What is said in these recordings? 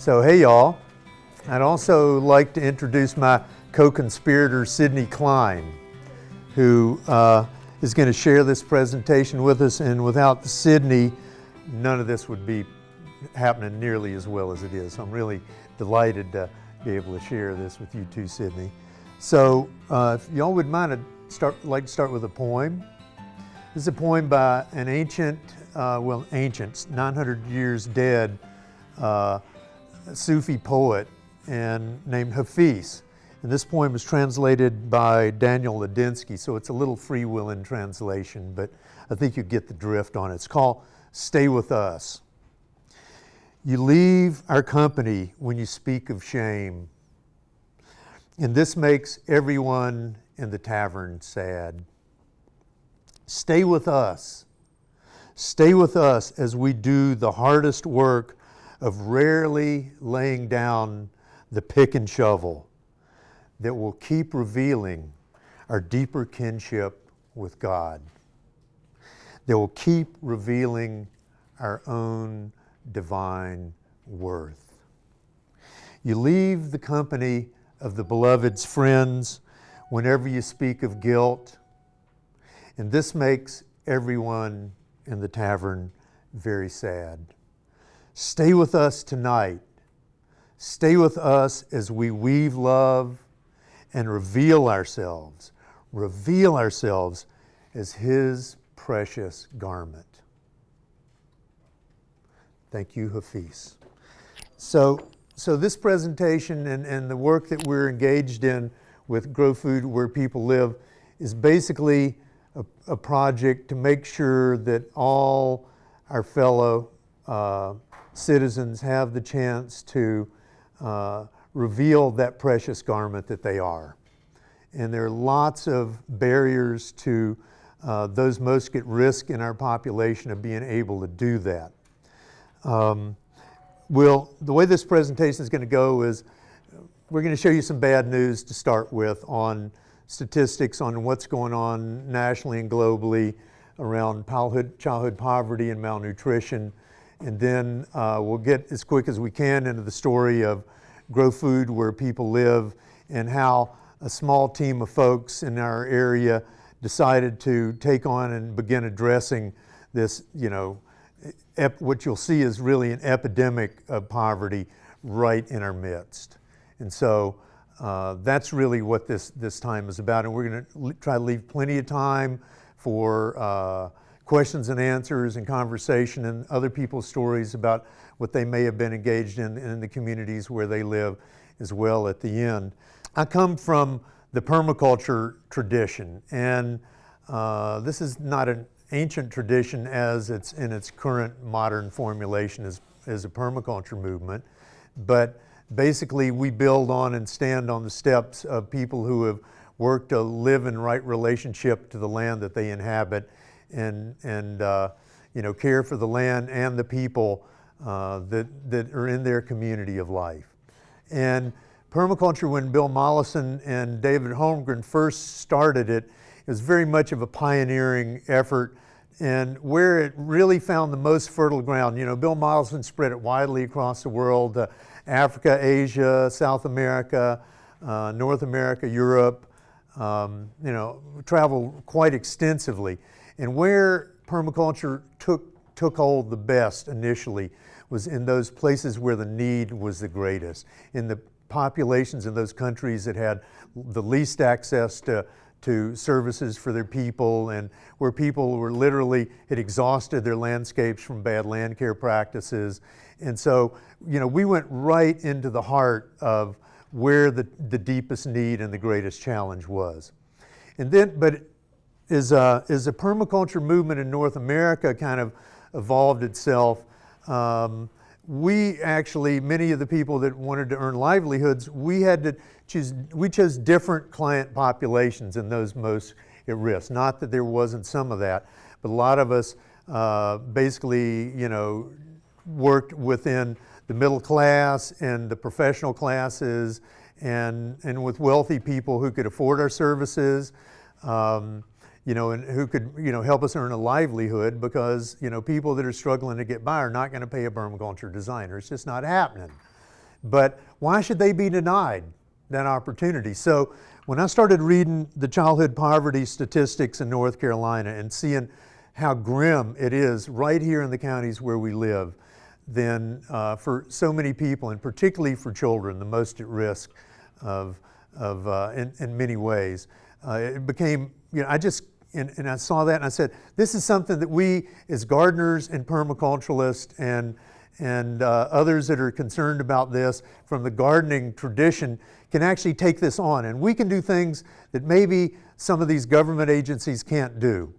So hey y'all, I'd also like to introduce my co-conspirator Sydney Klein, who is going to share this presentation with us, and without Sydney, none of this would be happening nearly as well as it is. So I'm really delighted to be able to share this with you too, Sydney. So if y'all would mind, I'd like to start with a poem. This is a poem by an ancient, 900 years dead Sufi poet named Hafiz. And this poem is translated by Daniel Ladinsky, so it's a little free-willing translation, but I think you get the drift on it. It's called Stay With Us. You leave our company when you speak of shame, and this makes everyone in the tavern sad. Stay with us. Stay with us as we do the hardest work of rarely laying down the pick and shovel that will keep revealing our deeper kinship with God, that will keep revealing our own divine worth. You leave the company of the beloved's friends whenever you speak of guilt, and this makes everyone in the tavern very sad. Stay with us tonight. Stay with us as we weave love and reveal ourselves as His precious garment. Thank you, Hafiz. So this presentation and the work that we're engaged in with Grow Food Where People Live is basically a project to make sure that all our fellow citizens have the chance to reveal that precious garment that they are. And there are lots of barriers to those most at risk in our population of being able to do that. The way this presentation is going to go is we're going to show you some bad news to start with on statistics on what's going on nationally and globally around childhood poverty and malnutrition. And then we'll get as quick as we can into the story of Grow Food Where People Live and how a small team of folks in our area decided to take on and begin addressing this, what you'll see is really an epidemic of poverty right in our midst. And so that's really what this time is about. And we're going to try to leave plenty of time for questions and answers and conversation and other people's stories about what they may have been engaged in the communities where they live as well at the end. I come from the permaculture tradition, and this is not an ancient tradition as it's in its current modern formulation as a permaculture movement, but basically we build on and stand on the steps of people who have worked to live in right relationship to the land that they inhabit and care for the land and the people that are in their community of life. And permaculture, when Bill Mollison and David Holmgren first started it, was very much of a pioneering effort, and where it really found the most fertile ground. Bill Mollison spread it widely across the world, Africa, Asia, South America, North America, Europe, traveled quite extensively. And where permaculture took hold the best initially was in those places where the need was the greatest, in the populations in those countries that had the least access to services for their people, and where people were literally had exhausted their landscapes from bad land care practices. And so, we went right into the heart of where the deepest need and the greatest challenge was. And then, but as a permaculture movement in North America kind of evolved itself, we actually, many of the people that wanted to earn livelihoods, we chose different client populations and those most at risk. Not that there wasn't some of that, but a lot of us basically, worked within the middle class and the professional classes and with wealthy people who could afford our services. And who could, help us earn a livelihood, because, people that are struggling to get by are not going to pay a permaculture designer. It's just not happening. but why should they be denied that opportunity? So when I started reading the childhood poverty statistics in North Carolina and seeing how grim it is right here in the counties where we live, then for so many people, and particularly for children, the most at risk in many ways, it became, and I saw that and I said, this is something that we as gardeners and permaculturalists and others that are concerned about this from the gardening tradition can actually take this on. And we can do things that maybe some of these government agencies can't do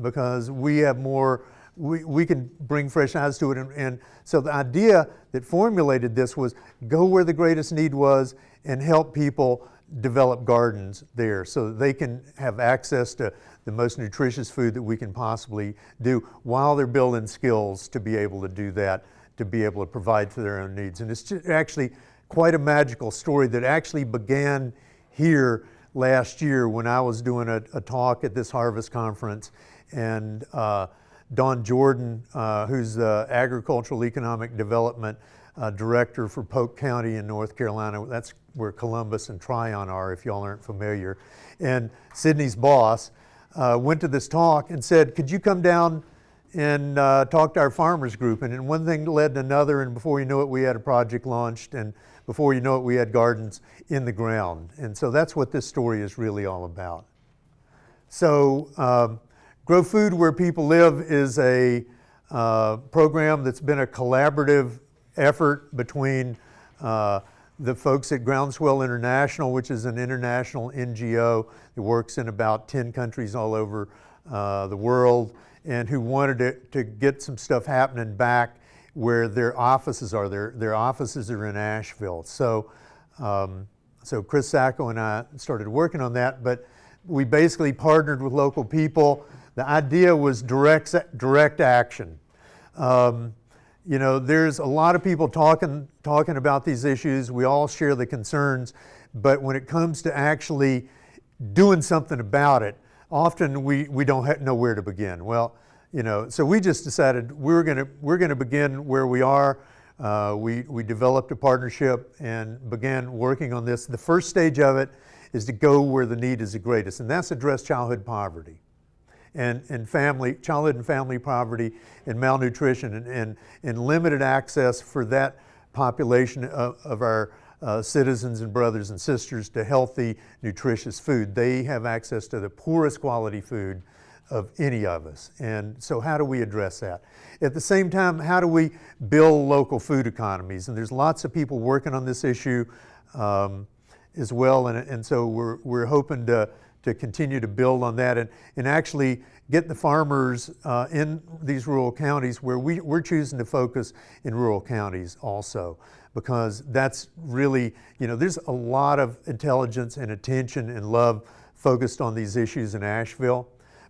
because we have more, we can bring fresh eyes to it. And so the idea that formulated this was go where the greatest need was and help people develop gardens there so that they can have access to the most nutritious food that we can possibly do while they're building skills to be able to do that, to be able to provide for their own needs. And it's actually quite a magical story that actually began here last year when I was doing a talk at this harvest conference, and Don Jordan, who's the Agricultural Economic Development Director for Polk County in North Carolina, that's where Columbus and Tryon are if y'all aren't familiar, and Sydney's boss went to this talk and said, could you come down and talk to our farmers group? And then one thing led to another, and before you know it, we had a project launched, and before you know it, we had gardens in the ground. And so that's what this story is really all about. So Grow Food Where People Live is a program that's been a collaborative effort between the folks at Groundswell International, which is an international NGO that works in about 10 countries all over the world, and who wanted to get some stuff happening back where their offices are. Their offices are in Asheville. So, so Chris Sacco and I started working on that, but we basically partnered with local people. The idea was direct action. You know, there's a lot of people talking about these issues. We all share the concerns, but when it comes to actually doing something about it, often we don't know where to begin. Well, you know, so we just decided we're gonna begin where we are. We developed a partnership and began working on this. The first stage of it is to go where the need is the greatest, and that's address childhood poverty and childhood and family poverty and malnutrition and limited access for that population of our citizens and brothers and sisters to healthy, nutritious food. They have access to the poorest quality food of any of us. And so how do we address that? At the same time, how do we build local food economies? And there's lots of people working on this issue as well. And so we're hoping to continue to build on that and actually get the farmers in these rural counties where we're choosing to focus in rural counties also, because that's really, you know, there's a lot of intelligence and attention and love focused on these issues in Asheville,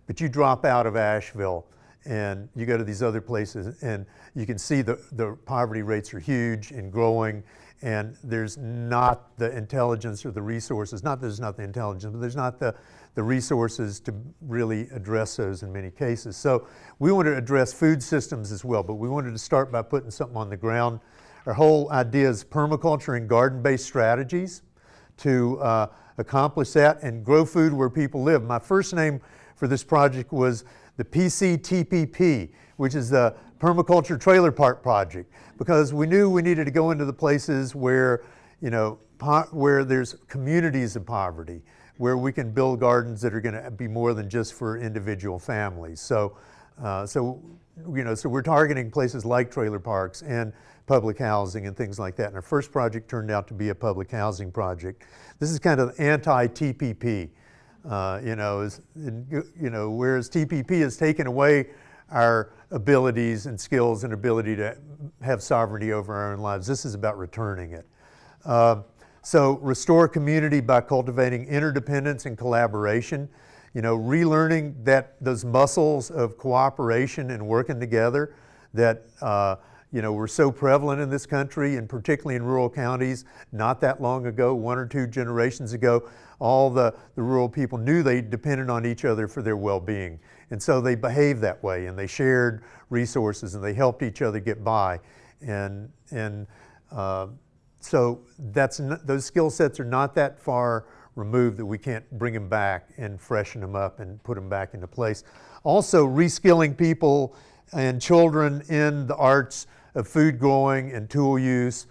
but you drop out of Asheville and you go to these other places and you can see the poverty rates are huge and growing, and there's not the intelligence or the resources, not that there's not the intelligence, but there's not the resources to really address those in many cases. So we want to address food systems as well, but we wanted to start by putting something on the ground. Our whole idea is permaculture and garden-based strategies to accomplish that and grow food where people live. My first name for this project was the PCTPP, which is the Permaculture Trailer Park Project, because we knew we needed to go into the places where, you know, where there's communities of poverty, where we can build gardens that are going to be more than just for individual families. So, so we're targeting places like trailer parks and public housing and things like that. And our first project turned out to be a public housing project. This is kind of anti-TPP. Whereas TPP has taken away our abilities and skills and ability to have sovereignty over our own lives. This is about returning it. So restore community by cultivating interdependence and collaboration, you know, relearning those muscles of cooperation and working together that were so prevalent in this country, and particularly in rural counties not that long ago, 1 or 2 generations ago. All the rural people knew they depended on each other for their well-being. And so they behaved that way, and they shared resources, and they helped each other get by. And So those skill sets are not that far removed that we can't bring them back and freshen them up and put them back into place. Also, reskilling people and children in the arts of food growing and tool use,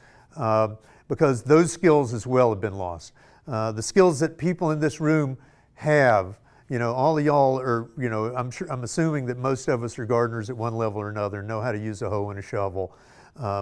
because those skills as well have been lost. The skills that people in this room have, all of y'all are, I'm assuming that most of us are gardeners at one level or another, know how to use a hoe and a shovel.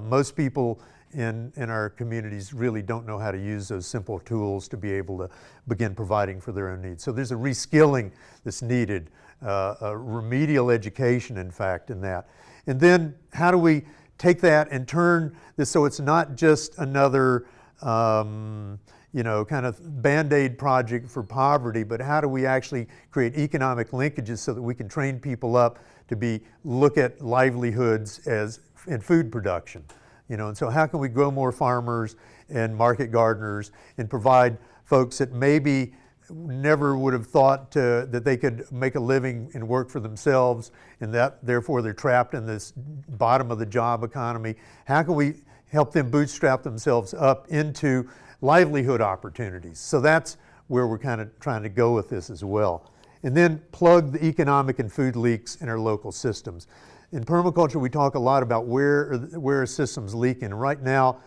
Most people in our communities really don't know how to use those simple tools to be able to begin providing for their own needs. So there's a reskilling that's needed, a remedial education, in fact, in that. And then how do we take that and turn this so it's not just another kind of Band-Aid project for poverty, but how do we actually create economic linkages so that we can train people up to look at livelihoods as in food production? And so how can we grow more farmers and market gardeners and provide folks that maybe never would have thought that they could make a living and work for themselves, and that therefore they're trapped in this bottom of the job economy? How can we help them bootstrap themselves up into livelihood opportunities? So that's where we're kind of trying to go with this as well. And then plug the economic and food leaks in our local systems. In permaculture, we talk a lot about where are systems leaking. Right now,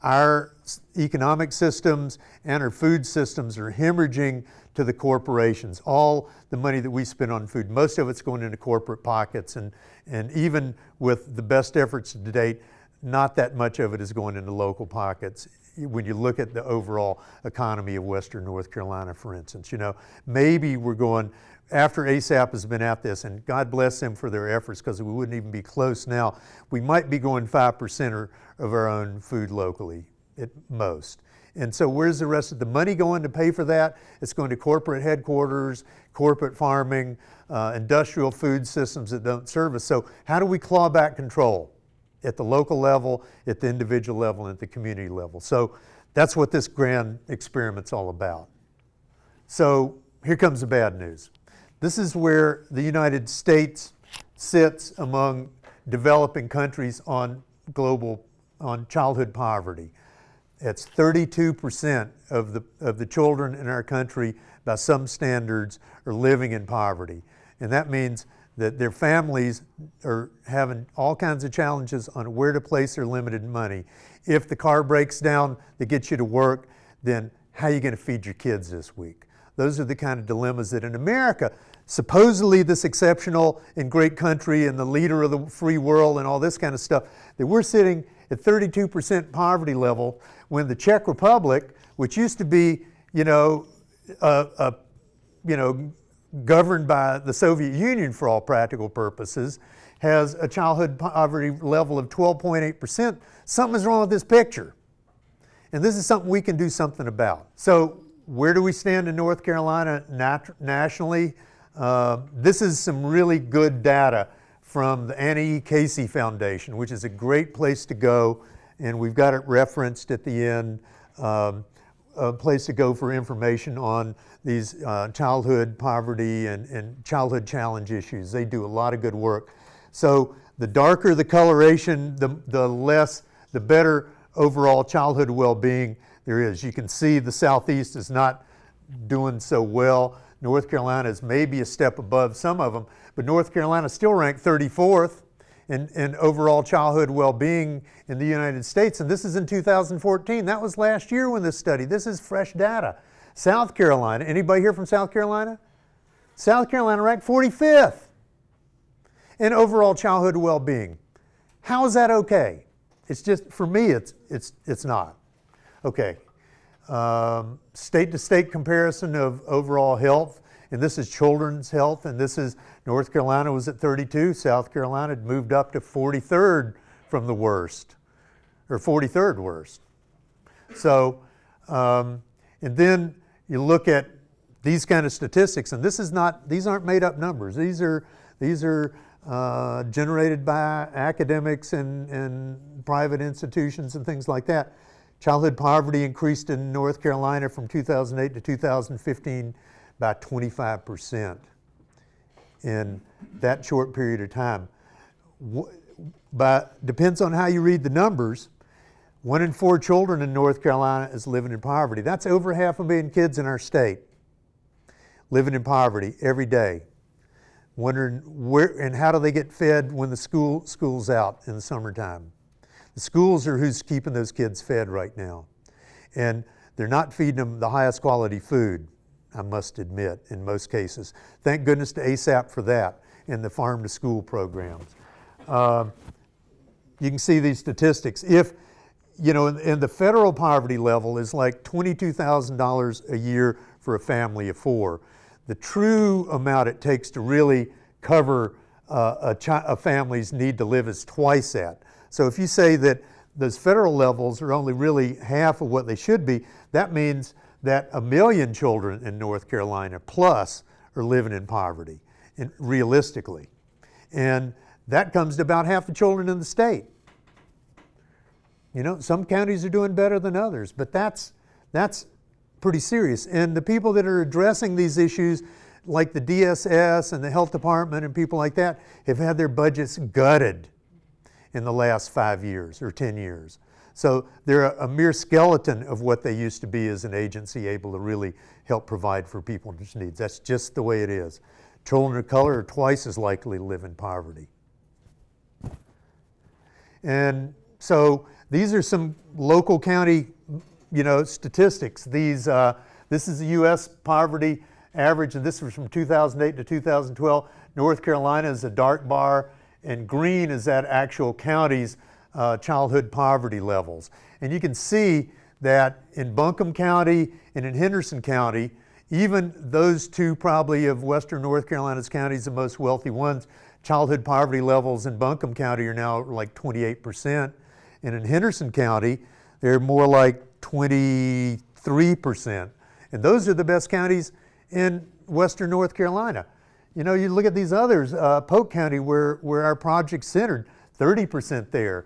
our economic systems and our food systems are hemorrhaging to the corporations. All the money that we spend on food, most of it's going into corporate pockets, and even with the best efforts to date, not that much of it is going into local pockets. When you look at the overall economy of Western North Carolina, for instance, maybe we're going, after ASAP has been at this, and God bless them for their efforts, because we wouldn't even be close now, we might be going 5% of our own food locally at most. And so where's the rest of the money going to pay for that? It's going to corporate headquarters, corporate farming, industrial food systems that don't serve us. So how do we claw back control at the local level, at the individual level, and at the community level? So that's what this grand experiment's all about. So here comes the bad news. This is where the United States sits among developing countries on childhood poverty. It's 32% of the children in our country, by some standards, are living in poverty. And that means that their families are having all kinds of challenges on where to place their limited money. If the car breaks down that gets you to work, then how are you going to feed your kids this week? Those are the kind of dilemmas that in America, supposedly this exceptional and great country and the leader of the free world and all this kind of stuff, that we're sitting at 32% poverty level, when the Czech Republic, which used to be, governed by the Soviet Union for all practical purposes, has a childhood poverty level of 12.8%. Something is wrong with this picture. And this is something we can do something about. So where do we stand in North Carolina nationally? This is some really good data from the Annie E. Casey Foundation, which is a great place to go, and we've got it referenced at the end, a place to go for information on these childhood poverty and childhood challenge issues. They do a lot of good work. So the darker the coloration, the better overall childhood well-being there is. You can see the Southeast is not doing so well. North Carolina is maybe a step above some of them, but North Carolina is still ranked 34th in overall childhood well-being in the United States, and this is in 2014. That was last year when this study. This is fresh data. South Carolina, anybody here from South Carolina? South Carolina ranked 45th in overall childhood well-being. How is that okay? It's just, for me, it's not. Okay. State-to-state comparison of overall health, and this is children's health, and this is North Carolina was at 32, South Carolina had moved up to 43rd from the worst, or 43rd worst. So, and then you look at these kind of statistics, and these aren't made up numbers. These are generated by academics and private institutions and things like that. Childhood poverty increased in North Carolina from 2008 to 2015 by 25% in that short period of time. But depends on how you read the numbers. 1 in 4 children in North Carolina is living in poverty. That's over 500,000 kids in our state living in poverty every day, wondering where and how do they get fed when the school's out in the summertime. The schools are who's keeping those kids fed right now. And they're not feeding them the highest quality food, I must admit, in most cases. Thank goodness to ASAP for that and the farm to school programs. You can see these statistics. If, you know, and the federal poverty level is like $22,000 a year for a family of 4. The true amount it takes to really cover a family's need to live is twice that. So if you say that those federal levels are only really half of what they should be, that means that 1 million children in North Carolina plus are living in poverty, realistically. And that comes to about half the children in the state. You know, some counties are doing better than others, but that's pretty serious. And the people that are addressing these issues, like the DSS and the health department and people like that, have had their budgets gutted in the last 5 years or 10 years. So they're a mere skeleton of what they used to be as an agency, able to really help provide for people's needs. That's just the way it is. Children of color are twice as likely to live in poverty. And so these are some local county, you know, statistics. This is the U.S. poverty average, and this was from 2008 to 2012. North Carolina is a dark bar, and green is that actual county's childhood poverty levels. And you can see that in Buncombe County and in Henderson County, even those two probably of western North Carolina's counties, the most wealthy ones, childhood poverty levels in Buncombe County are now like 28%. And in Henderson County, they're more like 23%. And those are the best counties in western North Carolina. You know, you look at these others, Polk County, where our project's centered, 30% there.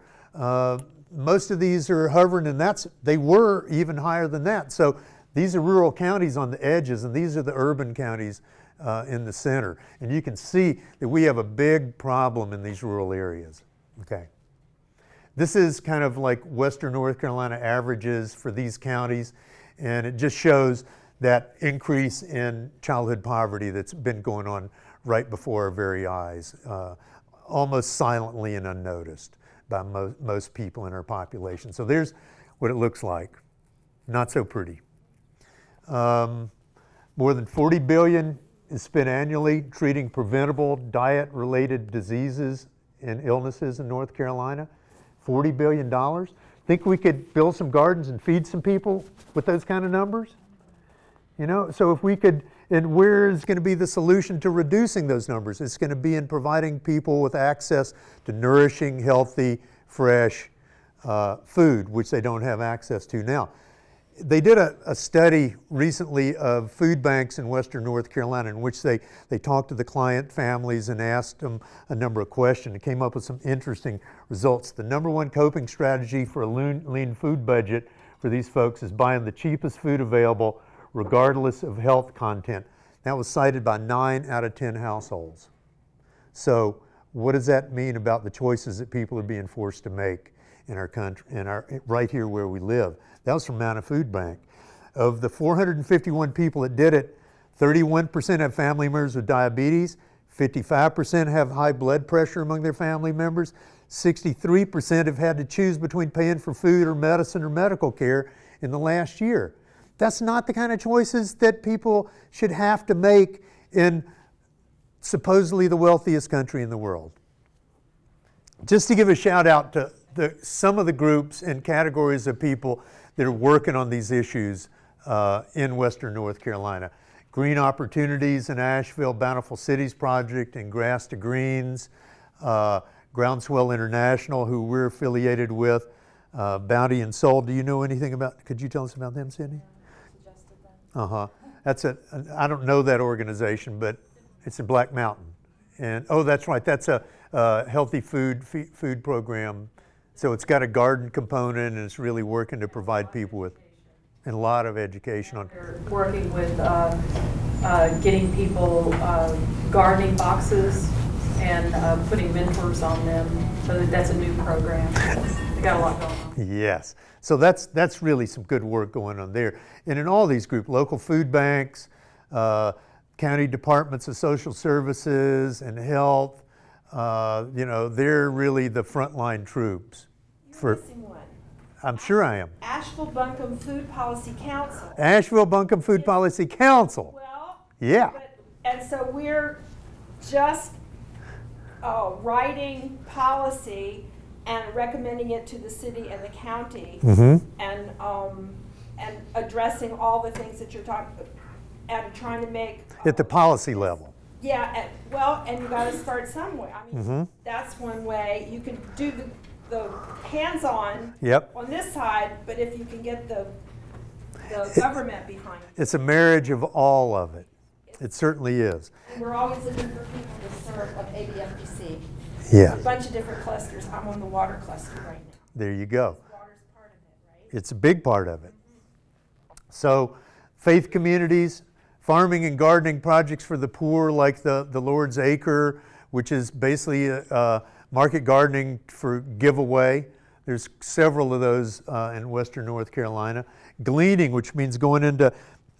Most of these are hovering, and they were even higher than that. So these are rural counties on the edges, and these are the urban counties in the center. And you can see that we have a big problem in these rural areas. Okay. This is kind of like western North Carolina averages for these counties, and it just shows that increase in childhood poverty that's been going on right before our very eyes, almost silently and unnoticed by most people in our population. So there's what it looks like. Not so pretty. More than $40 billion is spent annually treating preventable diet-related diseases and illnesses in North Carolina. $40 billion. Think we could build some gardens and feed some people with those kind of numbers? You know, so if we could, and where is going to be the solution to reducing those numbers? It's going to be in providing people with access to nourishing, healthy, fresh food, which they don't have access to now. They did a study recently of food banks in western North Carolina in which they talked to the client families and asked them a number of questions. It came up with some interesting results. The #1 coping strategy for a lean food budget for these folks is buying the cheapest food available regardless of health content. That was cited by 9 out of 10 households. So what does that mean about the choices that people are being forced to make in our country, right here where we live? That was from Mountain Food Bank. Of the 451 people that did it, 31% have family members with diabetes, 55% have high blood pressure among their family members, 63% have had to choose between paying for food or medicine or medical care in the last year. That's not the kind of choices that people should have to make in supposedly the wealthiest country in the world. Just to give a shout out to some of the groups and categories of people that are working on these issues in western North Carolina. Green Opportunities in Asheville, Bountiful Cities Project and Grass to Greens, Groundswell International, who we're affiliated with, Bounty and Soul. Do you know anything about, could you tell us about them, Sydney? Uh-huh. I don't know that organization, but it's in Black Mountain. And, oh, that's right, that's a healthy food program. So it's got a garden component, and it's really working to provide people with and a lot of education on. They're working with getting people gardening boxes and putting mentors on them So that's a new program. They got a lot going on. Yes. So that's really some good work going on there. And in all these groups, local food banks, county departments of social services and health, you know, they're really the frontline troops. You're missing one. I'm sure I am. Asheville-Buncombe Food Policy Council. Asheville-Buncombe Food Policy Council. Well, Yeah. and so we're just writing policy and recommending it to the city and the county, and addressing all the things that you're talking, and trying to make At the policy level. Yeah, and you got to start somewhere. I mean, that's one way you can do the hands-on on this side, but if you can get the government behind it. It's a marriage of all of it. It certainly is. And we're always looking for people to serve on ABFDC. Yeah. A bunch of different clusters. I'm on the water cluster right now. There you go. Water's part of it, right? It's a big part of it. So faith communities, farming and gardening projects for the poor, like the Lord's Acre, which is basically market gardening for giveaway. There's several of those in western North Carolina. Gleaning, which means going into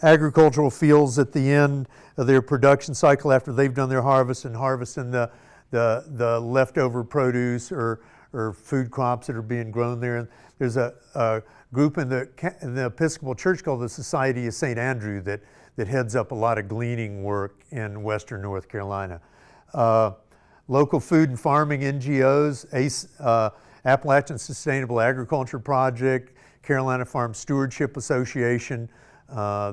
agricultural fields at the end of their production cycle after they've done their harvest and harvesting the leftover produce or food crops that are being grown there. And there's a group in the Episcopal Church called the Society of St. Andrew that heads up a lot of gleaning work in western North Carolina. Local food and farming NGOs, Appalachian Sustainable Agriculture Project, Carolina Farm Stewardship Association.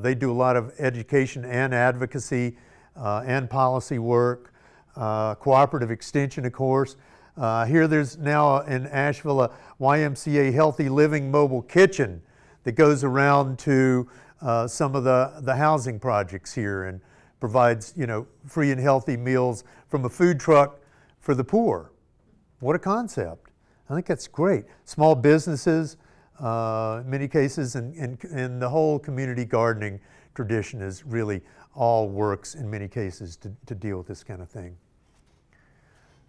They do a lot of education and advocacy and policy work. Cooperative Extension, of course. Here there's now in Asheville a YMCA Healthy Living Mobile Kitchen that goes around to some of the housing projects here and provides, you know, free and healthy meals from a food truck for the poor. What a concept. I think that's great. Small businesses, in many cases, and the whole community gardening tradition is really all works in many cases to deal with this kind of thing.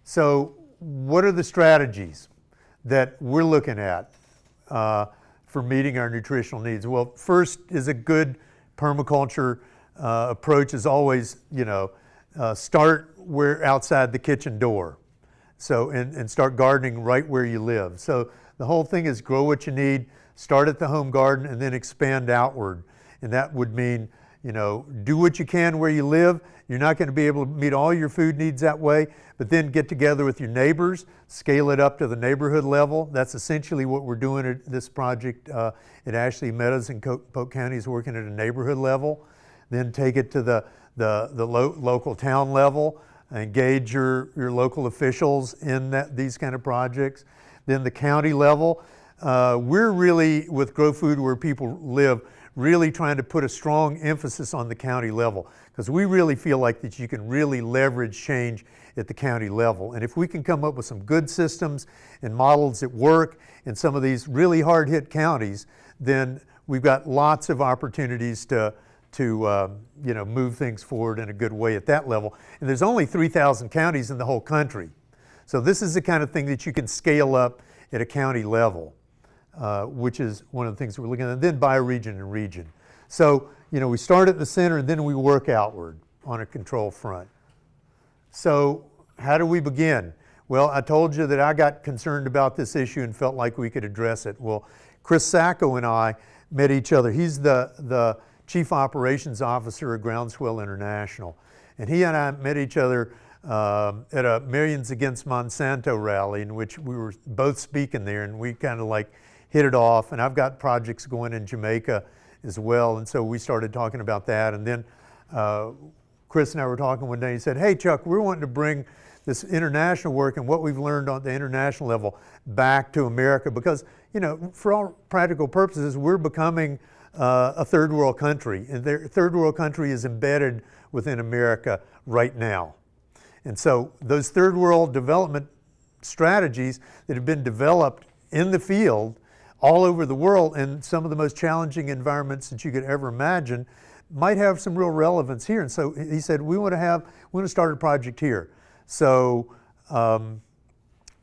So what are the strategies that we're looking at for meeting our nutritional needs? Well, first is a good permaculture approach is always, you know, start where outside the kitchen door. So, and start gardening right where you live. So the whole thing is grow what you need, start at the home garden, and then expand outward. And that would mean, you know, do what you can where you live. You're not going to be able to meet all your food needs that way, but then get together with your neighbors, scale it up to the neighborhood level. That's essentially what we're doing at this project at Ashley Meadows in Polk County, is working at a neighborhood level. Then take it to the local town level, engage your local officials in these kind of projects. Then the county level, we're really, with Grow Food Where People Live, really trying to put a strong emphasis on the county level, because we really feel like that you can really leverage change at the county level. And if we can come up with some good systems and models that work in some of these really hard-hit counties, then we've got lots of opportunities to you know, move things forward in a good way at that level. And there's only 3,000 counties in the whole country. So this is the kind of thing that you can scale up at a county level, which is one of the things we're looking at, and then by region and region. So, you know, we start at the center and then we work outward on a control front. So how do we begin? Well, I told you that I got concerned about this issue and felt like we could address it. Well, Chris Sacco and I met each other. He's the Chief Operations Officer of Groundswell International. And he and I met each other at a Millions Against Monsanto rally, in which we were both speaking there, and we kind of like hit it off. And I've got projects going in Jamaica as well, and so we started talking about that. And then Chris and I were talking one day. He said, "Hey Chuck, we're wanting to bring this international work and what we've learned on the international level back to America, because, you know, for all practical purposes, we're becoming a third world country, and the third world country is embedded within America right now. And so those third world development strategies that have been developed in the field all over the world in some of the most challenging environments that you could ever imagine might have some real relevance here." And so he said, we want to start a project here. So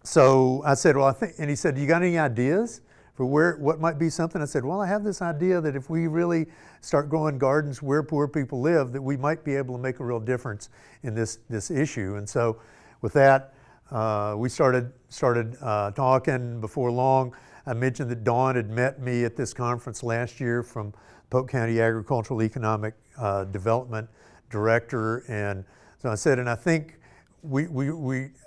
so I said, well, I think, and he said, you got any ideas for what might be something? I said, well, I have this idea that if we really start growing gardens where poor people live, that we might be able to make a real difference in this issue. And so with that, we started talking. Before long, I mentioned that Dawn had met me at this conference last year from Polk County Agricultural Economic Development Director. And so I said, and I think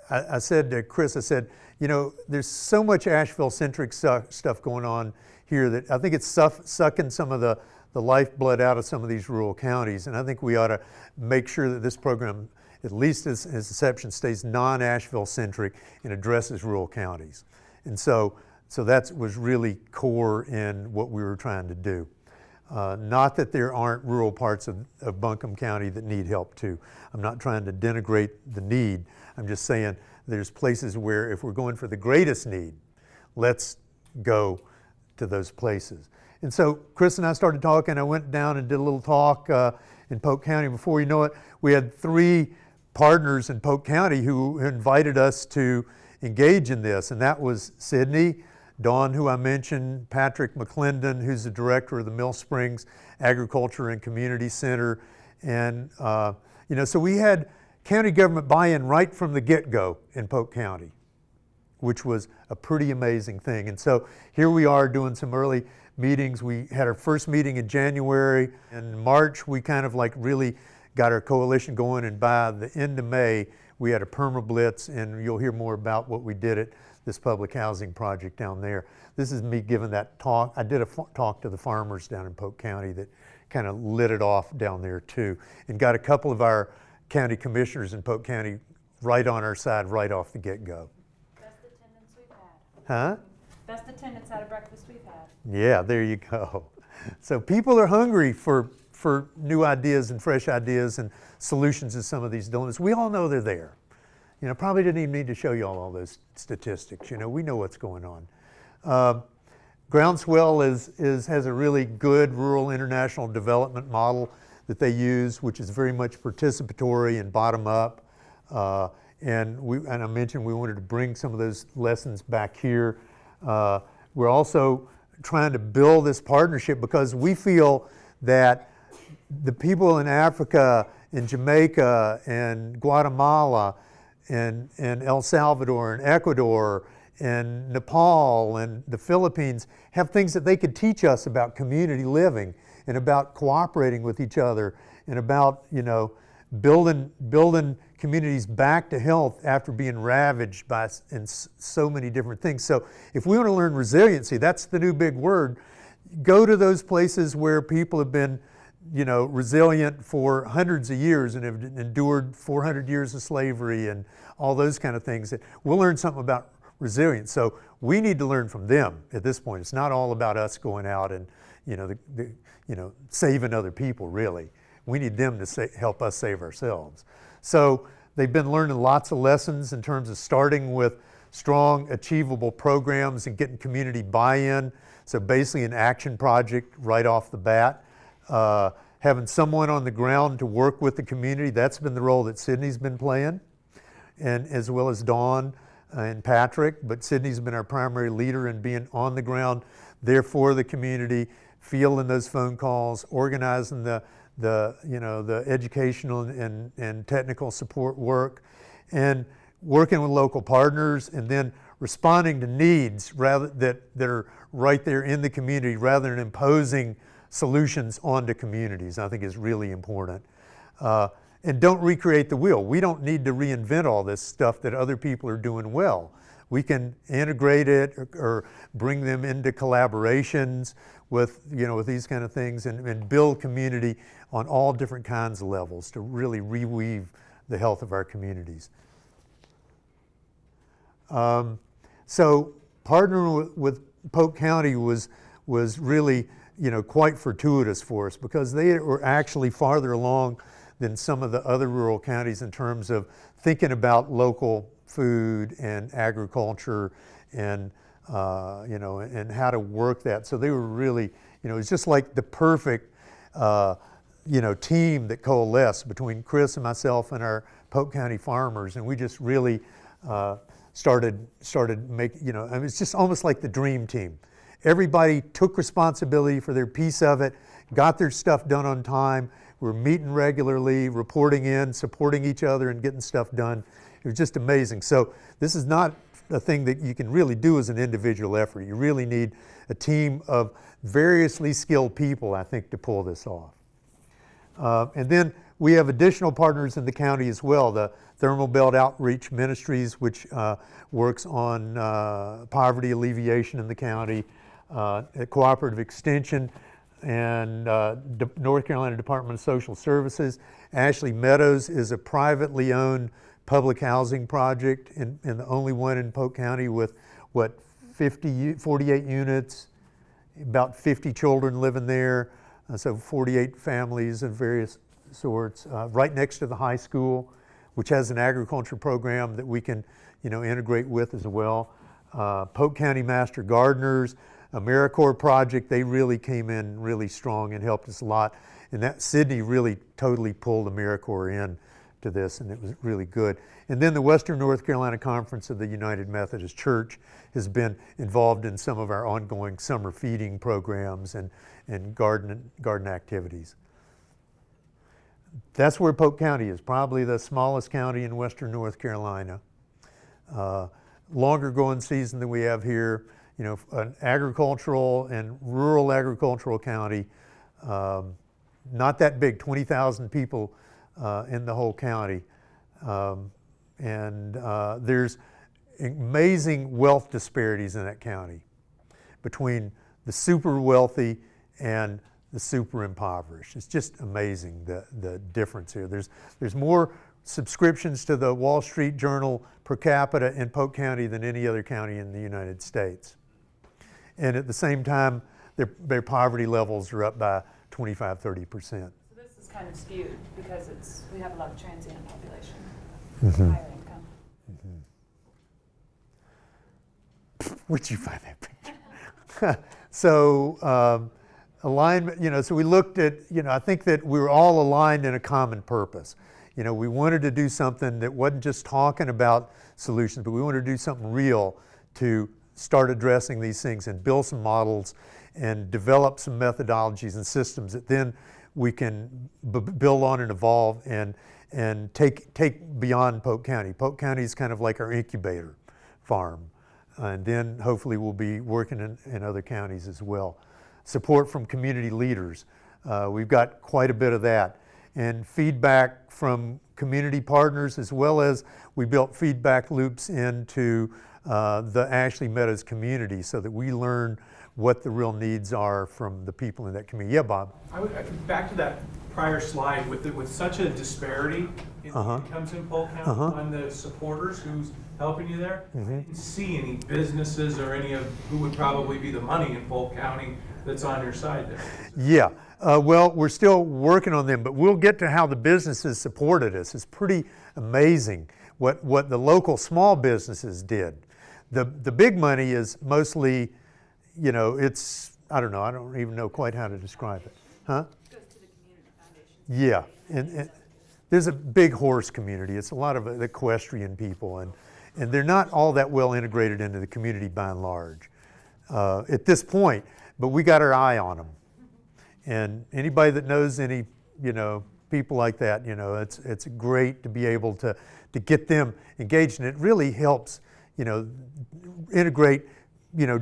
I said to Chris, I said, you know, there's so much Asheville-centric stuff going on here that I think it's sucking some of the lifeblood out of some of these rural counties. And I think we ought to make sure that this program, at least its inception, stays non-Asheville-centric and addresses rural counties. And so that was really core in what we were trying to do. Not that there aren't rural parts of Buncombe County that need help too. I'm not trying to denigrate the need. I'm just saying there's places where if we're going for the greatest need, let's go to those places. And so Chris and I started talking. I went down and did a little talk in Polk County. Before you know it, we had 3 partners in Polk County who invited us to engage in this. And that was Sydney, Dawn, who I mentioned, Patrick McClendon, who's the director of the Mill Springs Agriculture and Community Center. And, you know, so we had county government buy-in right from the get-go in Polk County, which was a pretty amazing thing. And so here we are doing some early meetings. We had our first meeting in January. In March, we kind of like really got our coalition going. And by the end of May, we had a perma blitz, and you'll hear more about what we did at this public housing project down there. This is me giving that talk. I did a talk to the farmers down in Polk County that kind of lit it off down there too, and got a couple of our county commissioners in Polk County right on our side right off the get-go. Best attendance we've had. Huh? Best attendance at a breakfast we've had. Yeah, there you go. So people are hungry for new ideas and fresh ideas and solutions to some of these dilemmas. We all know they're there. You know, probably didn't even need to show you all those statistics. You know, we know what's going on. Groundswell has a really good rural international development model that they use, which is very much participatory and bottom up. And I mentioned we wanted to bring some of those lessons back here. We're also trying to build this partnership because we feel that the people in Africa, in Jamaica, and Guatemala, and El Salvador, and Ecuador, and Nepal, and the Philippines have things that they could teach us about community living and about cooperating with each other and about, you know, building communities back to health after being ravaged by so many different things. So if we want to learn resiliency, that's the new big word. Go to those places where people have been, you know, resilient for hundreds of years and have endured 400 years of slavery and all those kind of things. We'll learn something about resilience. So we need to learn from them at this point. It's not all about us going out and, you know, saving other people, really. We need them to help us save ourselves. So they've been learning lots of lessons in terms of starting with strong, achievable programs and getting community buy-in. So basically an action project right off the bat. Having someone on the ground to work with the community, that's been the role that Sydney's been playing, and as well as Dawn and Patrick, but Sydney's been our primary leader in being on the ground there for the community, fielding those phone calls, organizing the educational and technical support work, and working with local partners, and then responding to needs that are right there in the community rather than imposing solutions onto communities, I think is really important. And don't recreate the wheel. We don't need to reinvent all this stuff that other people are doing well. We can integrate it or bring them into collaborations with, you know, with these kind of things and build community on all different kinds of levels to really reweave the health of our communities. So partnering with Polk County was really, you know, quite fortuitous for us because they were actually farther along than some of the other rural counties in terms of thinking about local food and agriculture and you know, and how to work that. So they were really, you know, it's just like the perfect you know, team that coalesced between Chris and myself and our Polk County farmers, and we just really started making, I mean, it's just almost like the dream team. Everybody took responsibility for their piece of it, got their stuff done on time. We're meeting regularly, reporting in, supporting each other, and getting stuff done. It was just amazing. So this is not a thing that you can really do as an individual effort. You really need a team of variously skilled people, I think, to pull this off. And then we have additional partners in the county as well. The Thermal Belt Outreach Ministries, which works on poverty alleviation in the county, Cooperative Extension, and North Carolina Department of Social Services. Ashley Meadows is a privately owned public housing project, and the only one in Polk County with, 48 units, about 50 children living there, so 48 families of various sorts, right next to the high school, which has an agriculture program that we can, integrate with as well. Polk County Master Gardeners, AmeriCorps project, they really came in really strong and helped us a lot. And that Sydney really totally pulled AmeriCorps in to this, and it was really good. And then the Western North Carolina Conference of the United Methodist Church has been involved in some of our ongoing summer feeding programs and garden activities. That's where Polk County is, probably the smallest county in Western North Carolina. Longer growing season than we have here. An agricultural and rural agricultural county, not that big, 20,000 people in the whole county. There's amazing wealth disparities in that county between the super wealthy and the super impoverished. It's just amazing the difference here. There's more subscriptions to the Wall Street Journal per capita in Polk County than any other county in the United States. And at the same time, their poverty levels are up by 25–30%. So this is kind of skewed because we have a lot of transient population, higher income. Where'd you find that picture? So alignment, so we looked at, I think that we were all aligned in a common purpose. We wanted to do something that wasn't just talking about solutions, but we wanted to do something real to start addressing these things and build some models and develop some methodologies and systems that then we can build on and evolve and take beyond Polk County. Polk County is kind of like our incubator farm. And then hopefully we'll be working in other counties as well. Support from community leaders. We've got quite a bit of that. And feedback from community partners, as well as we built feedback loops into the Ashley Meadows community so that we learn what the real needs are from the people in that community. Yeah, Bob? Back to that prior slide, with such a disparity in incomes in Polk County on the supporters who's helping you there, I didn't see any businesses or any of who would probably be the money in Polk County that's on your side there. Yeah, well, we're still working on them, but we'll get to how the businesses supported us. It's pretty amazing what the local small businesses did. The big money is mostly, it's, I don't know, I don't even know quite how to describe it. Huh? It goes to the community foundation. Yeah, and there's a big horse community. It's a lot of equestrian people, and they're not all that well integrated into the community by and large at this point, but we got our eye on them. And anybody that knows any, people like that, it's great to be able to get them engaged, and it really helps, integrate,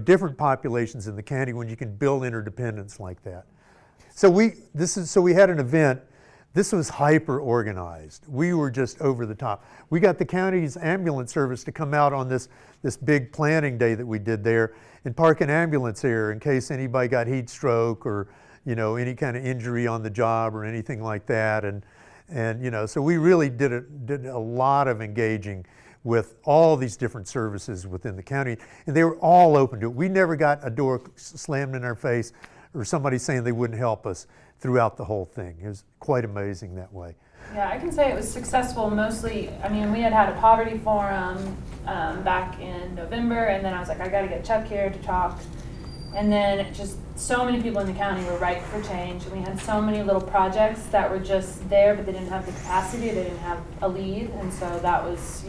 different populations in the county when you can build interdependence like that. So we had an event. This was hyper organized. We were just over the top. We got the county's ambulance service to come out on this big planning day that we did there and park an ambulance here in case anybody got heat stroke or any kind of injury on the job or anything like that. And so we really did a lot of engaging with all these different services within the county, and they were all open to it. We never got a door slammed in our face or somebody saying they wouldn't help us throughout the whole thing. It was quite amazing that way. Yeah, I can say it was successful mostly. I mean, we had a poverty forum back in November, and then I was like, I got to get Chuck here to talk. And then just so many people in the county were ripe for change, and we had so many little projects that were just there, but they didn't have the capacity, they didn't have a lead, and so that was,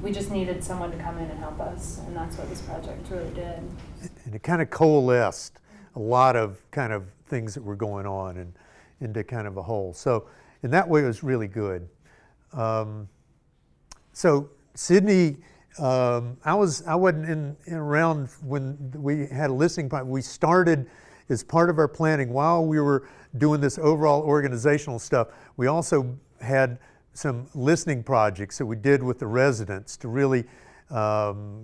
we just needed someone to come in and help us, and that's what this project really did. And it kind of coalesced a lot of kind of things that were going on and into kind of a whole. So in that way, it was really good. So Sydney, I wasn't in around when we had a listening project. We started as part of our planning while we were doing this overall organizational stuff. We also had some listening projects that we did with the residents to really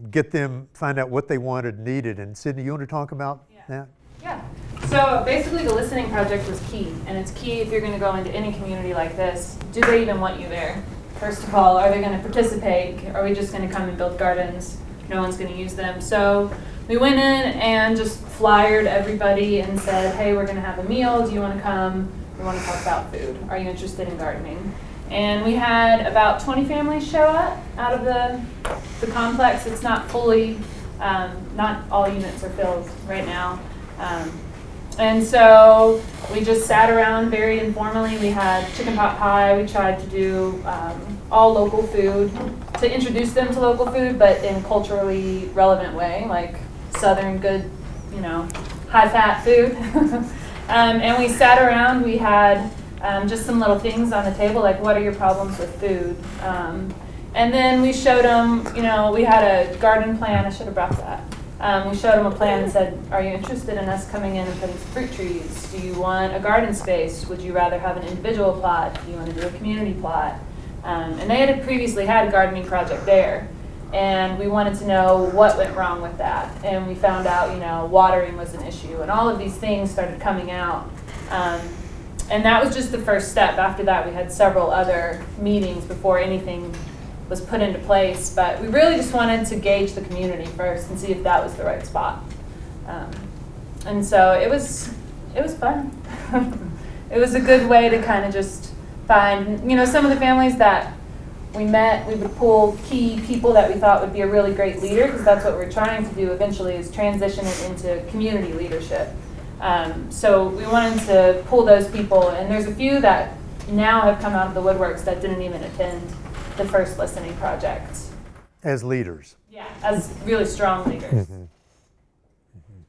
get them, find out what they wanted, needed. And Sydney, you want to talk about that? Yeah. So basically the listening project was key, and it's key if you're going to go into any community like this. Do they even want you there? First of all, are they going to participate? Are we just going to come and build gardens? No one's going to use them. So we went in and just flyered everybody and said, hey, we're going to have a meal. Do you want to come? We want to talk about food. Are you interested in gardening? And we had about 20 families show up out of the complex. It's not fully, not all units are filled right now. And so we just sat around very informally. We had chicken pot pie. We tried to do all local food to introduce them to local food, but in a culturally relevant way, like Southern good, high-fat food. And we sat around. We had just some little things on the table, like what are your problems with food? And then we showed them, we had a garden plan. I should have brought that. We showed them a plan and said, are you interested in us coming in and putting some fruit trees? Do you want a garden space? Would you rather have an individual plot? Do you want to do a community plot? And they had previously had a gardening project there. And we wanted to know what went wrong with that. And we found out, watering was an issue. And all of these things started coming out. And that was just the first step. After that, we had several other meetings before anything was put into place, but we really just wanted to gauge the community first and see if that was the right spot. And so it was fun. It was a good way to kind of just find, some of the families that we met, we would pull key people that we thought would be a really great leader, because that's what we're trying to do eventually, is transition it into community leadership. So we wanted to pull those people, and there's a few that now have come out of the woodworks that didn't even attend the first listening project. As leaders. Yeah, as really strong leaders. Mm-hmm. Mm-hmm.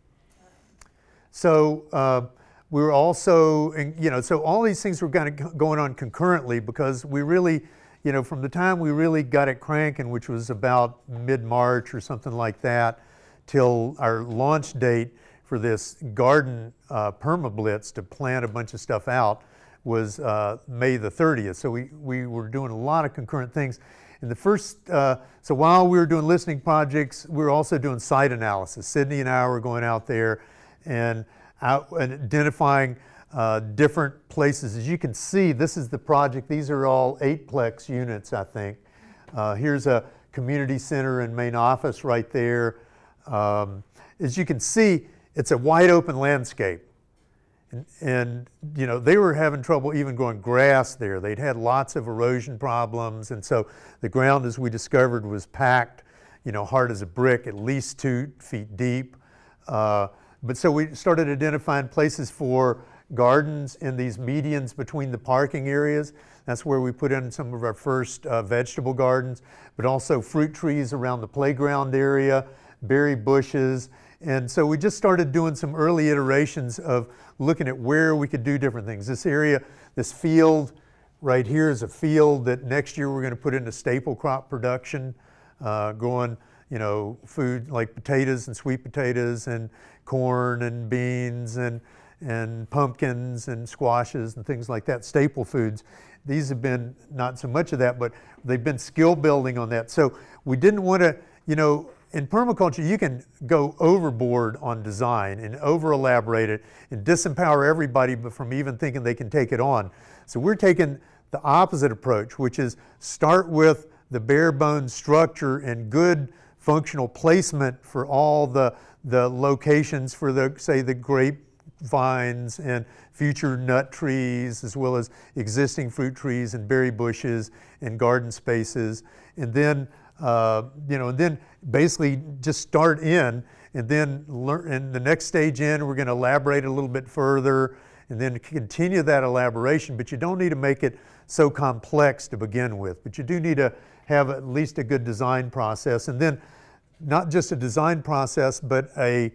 So we were also, so all these things were kind of going on concurrently, because we really, from the time we really got it cranking, which was about mid-March or something like that, till our launch date for this garden perma-blitz to plant a bunch of stuff out, was May the 30th. So we were doing a lot of concurrent things. In the first, so while we were doing listening projects, we were also doing site analysis. Sydney and I were going out there and identifying different places. As you can see, this is the project. These are all 8-plex units, I think. Here's a community center and main office right there. As you can see, it's a wide open landscape. And they were having trouble even growing grass there. They'd had lots of erosion problems, and so the ground, as we discovered, was packed, hard as a brick, at least 2 feet deep. But so we started identifying places for gardens in these medians between the parking areas. That's where we put in some of our first vegetable gardens, but also fruit trees around the playground area, berry bushes. And so we just started doing some early iterations of looking at where we could do different things. This area, this field right here is a field that next year we're going to put into staple crop production, growing, food like potatoes and sweet potatoes and corn and beans and pumpkins and squashes and things like that, staple foods. These have been not so much of that, but they've been skill building on that. So we didn't want to, in permaculture, you can go overboard on design and over-elaborate it and disempower everybody from even thinking they can take it on. So we're taking the opposite approach, which is start with the bare bones structure and good functional placement for all the locations for the grape vines and future nut trees, as well as existing fruit trees and berry bushes and garden spaces. And then and then basically just start in, and then learn. And the next stage in, we're going to elaborate a little bit further, and then continue that elaboration. But you don't need to make it so complex to begin with. But you do need to have at least a good design process, and then not just a design process, but a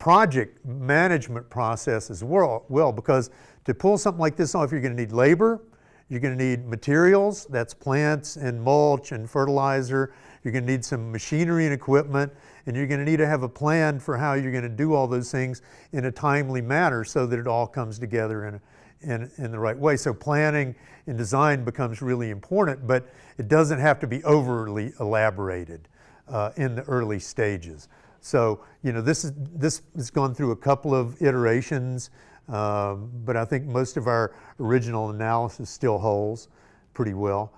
project management process as well, because to pull something like this off, you're going to need labor, you're going to need materials, that's plants and mulch and fertilizer, you're going to need some machinery and equipment, and you're going to need to have a plan for how you're going to do all those things in a timely manner so that it all comes together in the right way. So planning and design becomes really important, but it doesn't have to be overly elaborated in the early stages. So, you know, this has gone through a couple of iterations, but I think most of our original analysis still holds pretty well.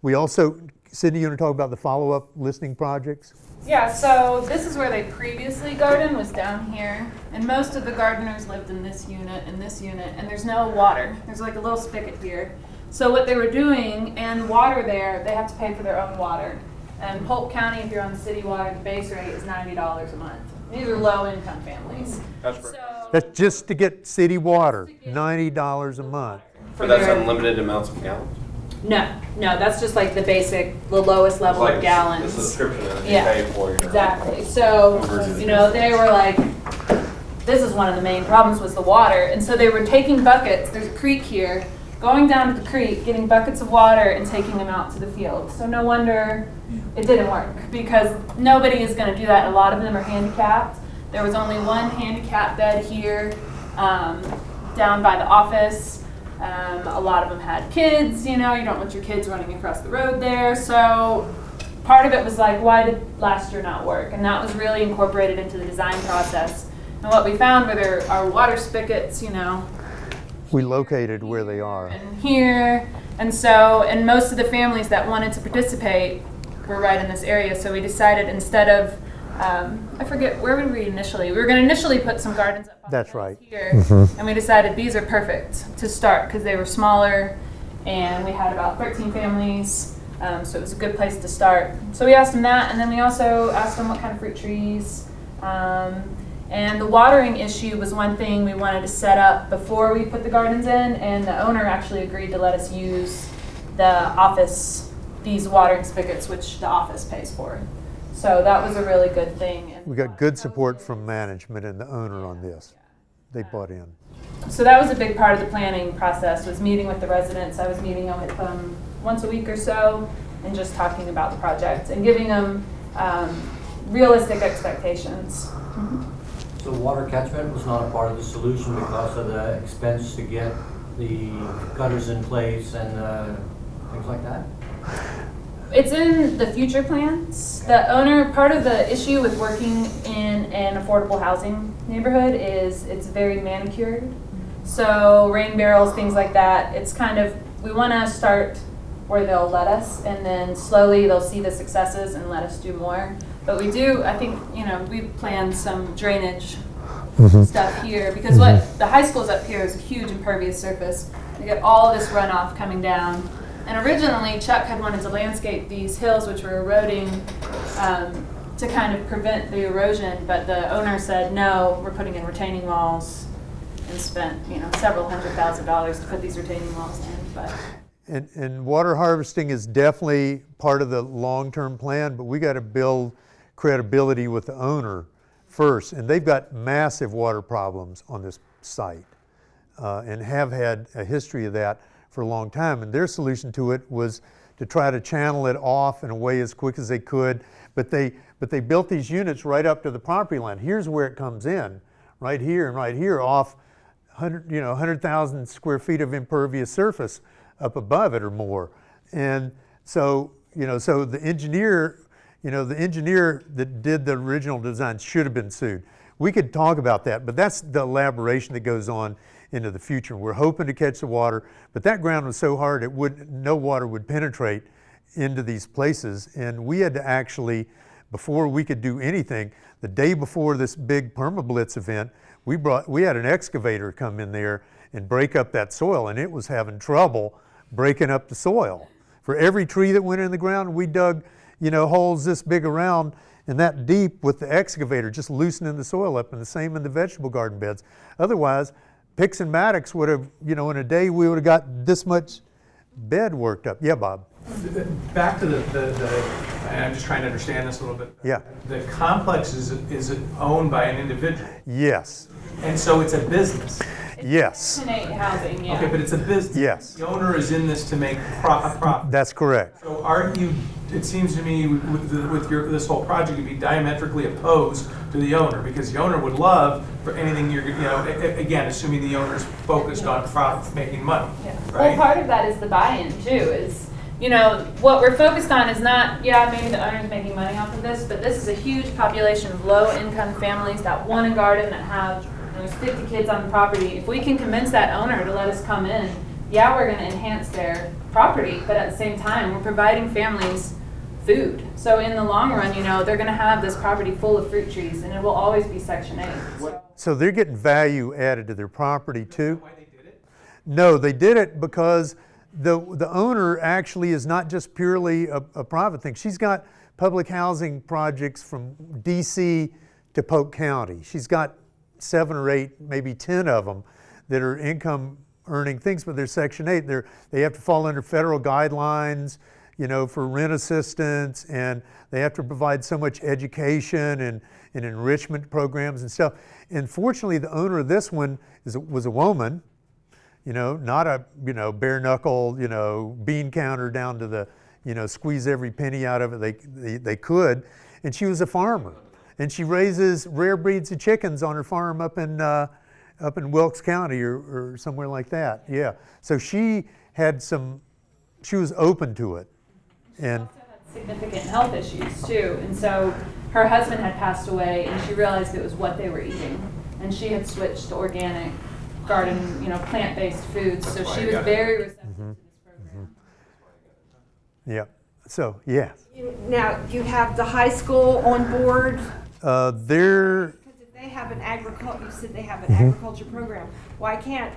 We also, Sydney, you want to talk about the follow-up listening projects? Yeah, so this is where they previously gardened, was down here, and most of the gardeners lived in this unit and this unit, and there's no water. There's like a little spigot here. So what they were doing, and water there, they have to pay for their own water. And Polk County, if you're on city water, the base rate is $90 a month. These are low-income families. That's just to get city water, $90 a month. But that's unlimited amounts of gallons? No, that's just like the basic, the lowest level of gallons. The subscription that you Yeah, pay for. exactly. So, you know, they were like, this is one of the main problems was the water. And so they were taking buckets, there's a creek here, going down to the creek, getting buckets of water and taking them out to the field. So no wonder it didn't work, because nobody is going to do that. A lot of them are handicapped. There was only one handicap bed here down by the office. A lot of them had kids, you know, you don't want your kids running across the road there. So part of it was like, why did last year not work? And that was really incorporated into the design process. And what we found were there are water spigots, you know. We located where they are. And here, and so, and most of the families that wanted to participate were right in this area. So we decided instead of, I forget, where would we initially? We were going to initially put some gardens up on That's the right. here, and we decided these are perfect to start because they were smaller, and we had about 13 families, so it was a good place to start. So we asked them that, and then we also asked them what kind of fruit trees, and the watering issue was one thing we wanted to set up before we put the gardens in, and the owner actually agreed to let us use the office, these watering spigots, which the office pays for. So that was a really good thing. And We got good support from management and the owner on this. They bought in. So that was a big part of the planning process, was meeting with the residents. I was meeting with them once a week or so and just talking about the project and giving them realistic expectations. So water catchment was not a part of the solution because of the expense to get the gutters in place and things like that? It's in the future plans. The owner, part of the issue with working in an affordable housing neighborhood is it's very manicured. So rain barrels, things like that, it's kind of, we want to start where they'll let us, and then slowly they'll see the successes and let us do more. But we do, I think, you know, we've planned some drainage stuff here, because what the high school's up here is a huge impervious surface. We get all this runoff coming down. And originally, Chuck had wanted to landscape these hills, which were eroding, to kind of prevent the erosion. But the owner said, no, we're putting in retaining walls, and spent, you know, several $100,000 to put these retaining walls in. But And water harvesting is definitely part of the long-term plan, but we got to build credibility with the owner first. And they've got massive water problems on this site, and have had a history of that for a long time, and their solution to it was to try to channel it off in a way as quick as they could, but they built these units right up to the property line. Here's where it comes in, right here and right here, off 100,000 square feet of impervious surface up above it or more. And so, you know, so the engineer that did the original design should have been sued. We could talk about that, but that's the elaboration that goes on into the future. We're hoping to catch the water, but that ground was so hard no water would penetrate into these places. And we had to actually, before we could do anything, the day before this big permablitz event, we had an excavator come in there and break up that soil, and it was having trouble breaking up the soil. For every tree that went in the ground, we dug, you know, holes this big around and that deep with the excavator, just loosening the soil up, and the same in the vegetable garden beds. Otherwise, Picks and Maddox would have, you know, in a day we would have got this much bed worked up. Yeah, Bob? Back to and I'm just trying to understand this a little bit. Yeah. The complex is owned by an individual, Yes. and so it's a business. Yes. Section 8 housing, yeah. Okay, but it's a business. Yes. The owner is in this to make a profit. That's correct. So aren't you, it seems to me, with this whole project, you'd be diametrically opposed to the owner, because the owner would love for anything again, assuming the owner's focused on profit, making money, Yeah. right? Well, part of that is the buy-in too, is, what we're focused on is not, maybe the owner's making money off of this, but this is a huge population of low-income families that want a garden, that have, there's 50 kids on the property. If we can convince that owner to let us come in, we're gonna enhance their property, but at the same time, we're providing families food. So in the long run, they're gonna have this property full of fruit trees, and it will always be Section 8. So they're getting value added to their property too? Why they did it? No, they did it because the owner actually is not just purely a private thing. She's got public housing projects from DC to Polk County. She's got 7 or 8, maybe 10 of them that are income earning things, but they're Section 8. They have to fall under federal guidelines, for rent assistance, and they have to provide so much education and enrichment programs and stuff. And fortunately, the owner of this one was a woman, not a, bare knuckle, bean counter down to the, squeeze every penny out of it they could. And she was a farmer. And she raises rare breeds of chickens on her farm up in Wilkes County or somewhere like that. Yeah. So she was open to it. And She also had significant health issues too, and so her husband had passed away, and she realized it was what they were eating, and she had switched to organic garden, plant-based foods. So she was very receptive to this program. yeah. So yeah. Now, you have the high school on board? They're Because if they have an you said they have an agriculture program, why can't,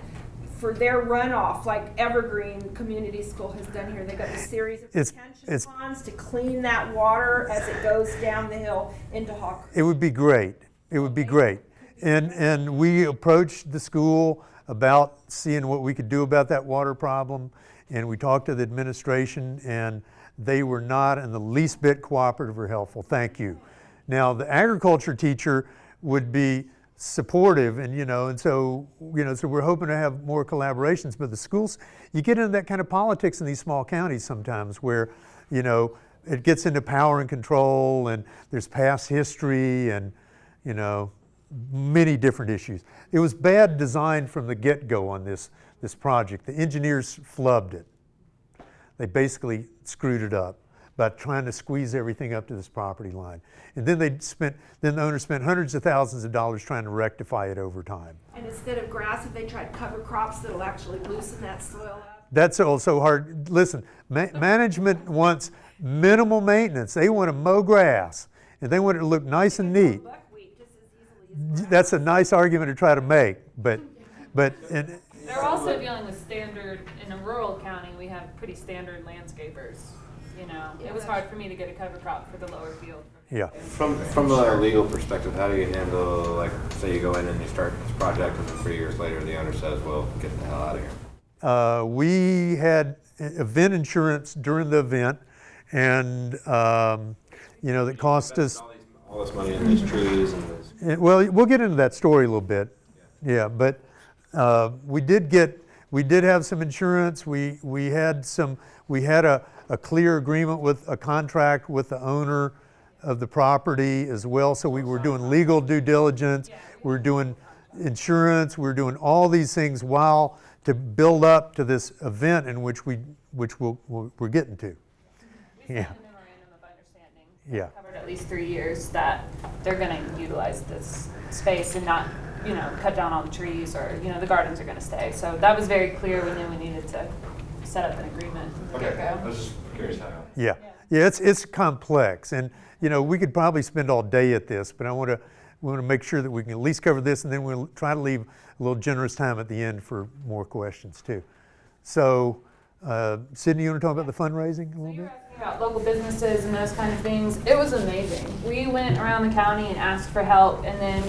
for their runoff, like Evergreen Community School has done here, they got a series of retention ponds to clean that water as it goes down the hill into Hawk Creek. It would be great. It would be great. And we approached the school about seeing what we could do about that water problem, and we talked to the administration, and they were not in the least bit cooperative or helpful. Thank you. Now, the agriculture teacher would be supportive, and so we're hoping to have more collaborations. But the schools, you get into that kind of politics in these small counties sometimes, where it gets into power and control, and there's past history, and many different issues. It was bad design from the get-go on this project. The engineers flubbed it. They basically screwed it up by trying to squeeze everything up to this property line. And then the owner spent hundreds of thousands of dollars trying to rectify it over time. And instead of grass, if they tried cover crops that'll actually loosen that soil up? That's also hard. Listen, management wants minimal maintenance. They want to mow grass, and they want it to look nice and neat. Buckwheat just as easily as That's a nice argument to try to make, but They're also dealing with standard, in a rural county, we have pretty standard landscapers. It was hard for me to get a cover crop for the lower field. yeah. From a legal perspective, how do you handle, like, say you go in and you start this project, and then 3 years later the owner says, well, get the hell out of here? We had event insurance during the event, and that cost us. All this money in these trees and this. Well, we'll get into that story a little bit. Yeah, but we did have some insurance. We had a clear agreement with a contract with the owner of the property as well. So we were doing legal due diligence. We're doing insurance. We're doing all these things while to build up to this event in which we're getting to. We Yeah. signed a memorandum of understanding. Yeah. Covered at least 3 years that they're going to utilize this space and not, cut down all the trees, or, the gardens are going to stay. So that was very clear. We knew we needed to set up an agreement from the get-go. I was just curious how. Yeah, it's complex, and we could probably spend all day at this, but we want to make sure that we can at least cover this, and then we'll try to leave a little generous time at the end for more questions too. So, Sydney, you want to talk about the fundraising a little bit? About local businesses and those kind of things. It was amazing. We went around the county and asked for help, and then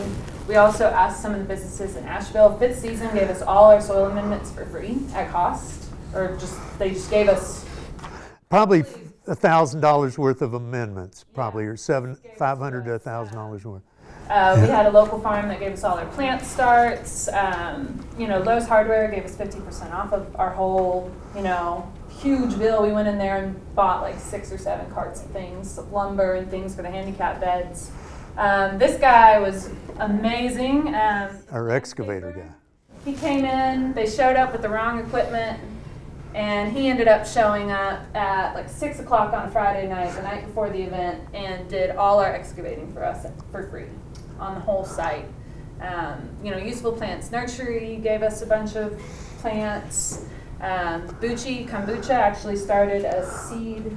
we also asked some of the businesses in Asheville. Fifth Season gave us all our soil amendments for free at cost, or they just gave us probably $1,000 worth of amendments, probably, or $500 to $1,000 worth. We had a local farm that gave us all our plant starts. Lowe's Hardware gave us 50% off of our whole, huge bill. We went in there and bought like 6 or 7 carts of things, lumber and things for the handicap beds. This guy was amazing. Our excavator guy. He came in, they showed up with the wrong equipment, and he ended up showing up at like 6 o'clock on a Friday night, the night before the event, and did all our excavating for us for free on the whole site. Useful plants nursery gave us a bunch of plants. Bucci Kombucha actually started a seed.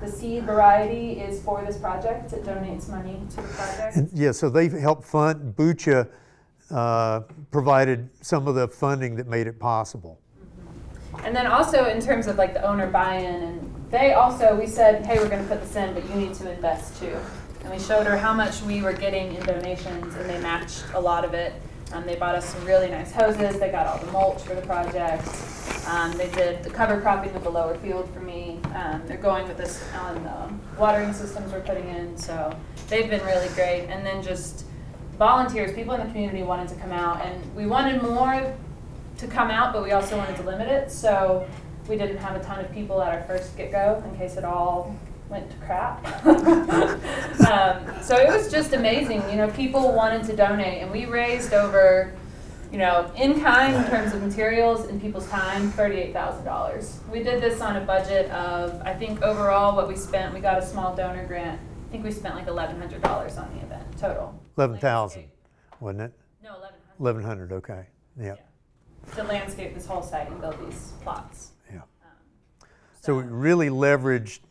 The seed variety is for this project. It donates money to the project. And, so they helped fund. Bucha provided some of the funding that made it possible. And then also in terms of like the owner buy-in, and we said, hey, we're going to put this in, but you need to invest too. And we showed her how much we were getting in donations, and they matched a lot of it. They bought us some really nice hoses. They got all the mulch for the project. They did the cover cropping of the lower field for me. They're going with us on the watering systems we're putting in. So they've been really great. And then just volunteers, people in the community wanted to come out. And we wanted more to come out, but we also wanted to limit it. So we didn't have a ton of people at our first get-go in case it all went to crap. So it was just amazing. People wanted to donate, and we raised over, in kind in terms of materials and people's time, $38,000. We did this on a budget of, I think overall what we spent, we got a small donor grant. I think we spent like $1,100 on the event total. 11,000, wasn't it? No, 1,100. 1,100, okay, yeah. To landscape this whole site and build these plots. Yeah. So we really leveraged,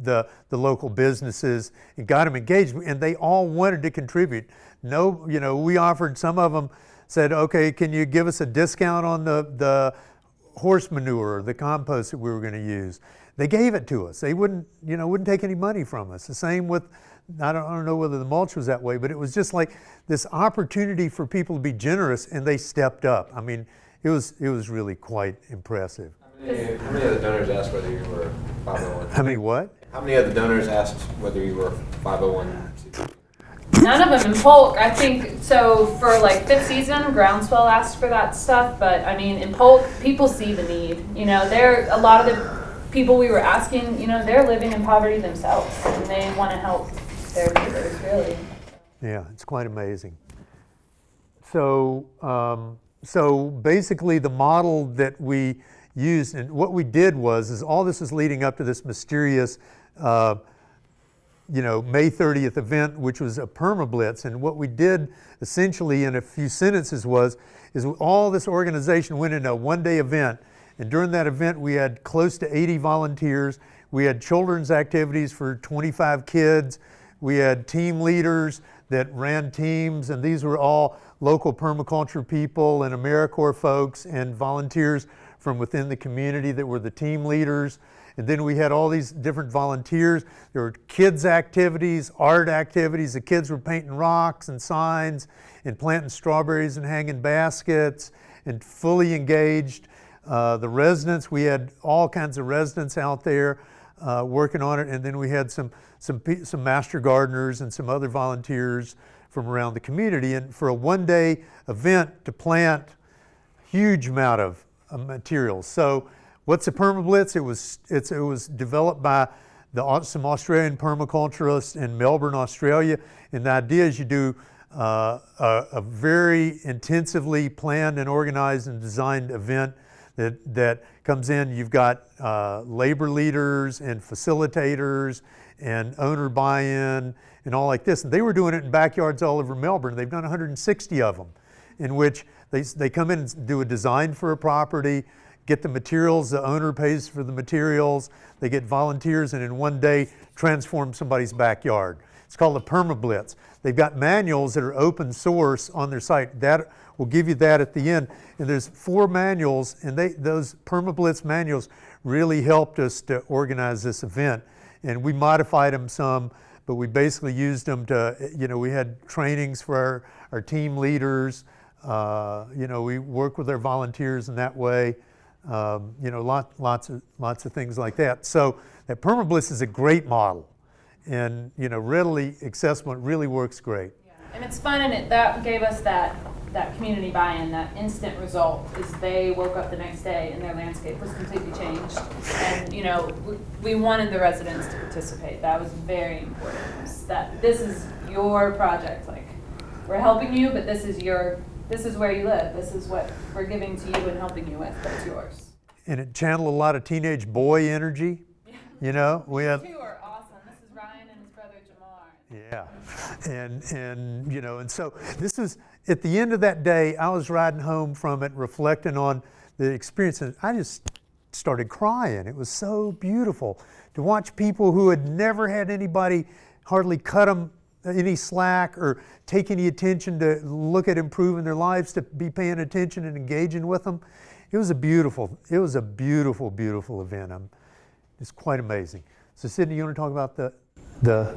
the local businesses and got them engaged, and they all wanted to contribute. We offered, some of them said, okay, can you give us a discount on the horse manure or the compost that we were going to use? They gave it to us. They wouldn't take any money from us. The same with, I don't know whether the mulch was that way, but it was just like this opportunity for people to be generous, and they stepped up. I mean, it was really quite impressive. How many of the donors asked whether you were 501? How many what? How many of the donors asked whether you were 501? None of them in Polk. I think, so for like fifth season, Groundswell asked for that stuff, but I mean, in Polk, people see the need. A lot of the people we were asking, they're living in poverty themselves, and they want to help their neighbors, really. Yeah, it's quite amazing. So basically the model that we used, and what we did is all this was leading up to this mysterious May 30th event, which was a permablitz. And what we did essentially in a few sentences is all this organization went in a one-day event. And during that event, we had close to 80 volunteers. We had children's activities for 25 kids. We had team leaders that ran teams, and these were all local permaculture people and AmeriCorps folks and volunteers from within the community that were the team leaders. And then we had all these different volunteers. There were kids' activities, art activities. The kids were painting rocks and signs and planting strawberries and hanging baskets and fully engaged. The residents, we had all kinds of residents out there working on it. And then we had some master gardeners and some other volunteers from around the community. And for a one-day event to plant huge amount of materials. So what's a permablitz? It was developed by some Australian permaculturists in Melbourne, Australia. And the idea is you do a very intensively planned and organized and designed event that comes in. You've got labor leaders and facilitators and owner buy-in and all like this. And they were doing it in backyards all over Melbourne. They've done 160 of them, in which they come in and do a design for a property, get the materials, the owner pays for the materials, they get volunteers, and in one day transform somebody's backyard. It's called a permablitz. They've got manuals that are open source on their site. That will give you that at the end. And there's 4 manuals, and those permablitz manuals really helped us to organize this event. And we modified them some, but we basically used them to, we had trainings for our team leaders. We work with our volunteers in that way. You know, lots of things like that. So that PermaBliss is a great model, and you know, readily accessible. It really works great. Yeah. And it's fun, and that gave us that community buy-in, that instant result. Is they woke up the next day and their landscape was completely changed, and you know, we wanted the residents to participate. That was very important. That this is your project. Like, we're helping you, but this is where you live. This is what we're giving to you and helping you with, but it's yours. And it channeled a lot of teenage boy energy. Yeah. You know, we had. Two are awesome. This is Ryan and his brother Jamar. Yeah, and you know, and so this was at the end of that day. I was riding home from it, reflecting on the experience, and I just started crying. It was so beautiful to watch people who had never had anybody hardly cut them any slack or take any attention to look at improving their lives, to be paying attention and engaging with them. It was a beautiful, beautiful event. It's quite amazing. So Sydney, you want to talk about the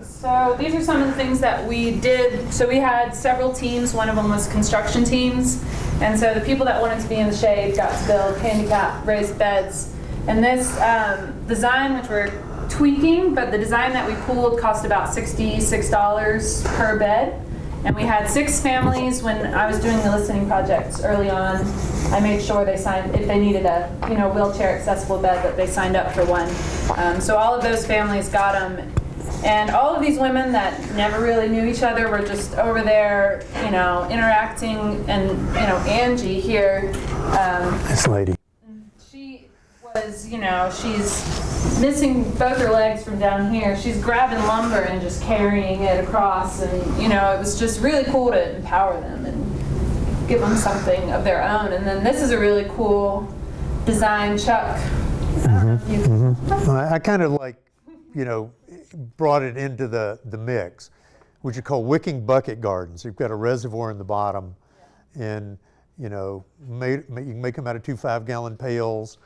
So these are some of the things that we did. So we had several teams. One of them was construction teams. And so the people that wanted to be in the shade got to build handicap raised beds. And this design, which we're tweaking, but the design that we pulled cost about $66 per bed. And we had 6 families. When I was doing the listening projects early on, I made sure they signed, if they needed a wheelchair accessible bed, that they signed up for one. So all of those families got them. And all of these women that never really knew each other were just over there, interacting. And Angie here, this lady. She was, she's missing both her legs from down here. She's grabbing lumber and just carrying it across, and it was just really cool to empower them and give them something of their own. And then this is a really cool design, Chuck. I kind of brought it into the mix, which you call wicking bucket gardens. You've got a reservoir in the bottom, and you can make them out of 2 5-gallon pails,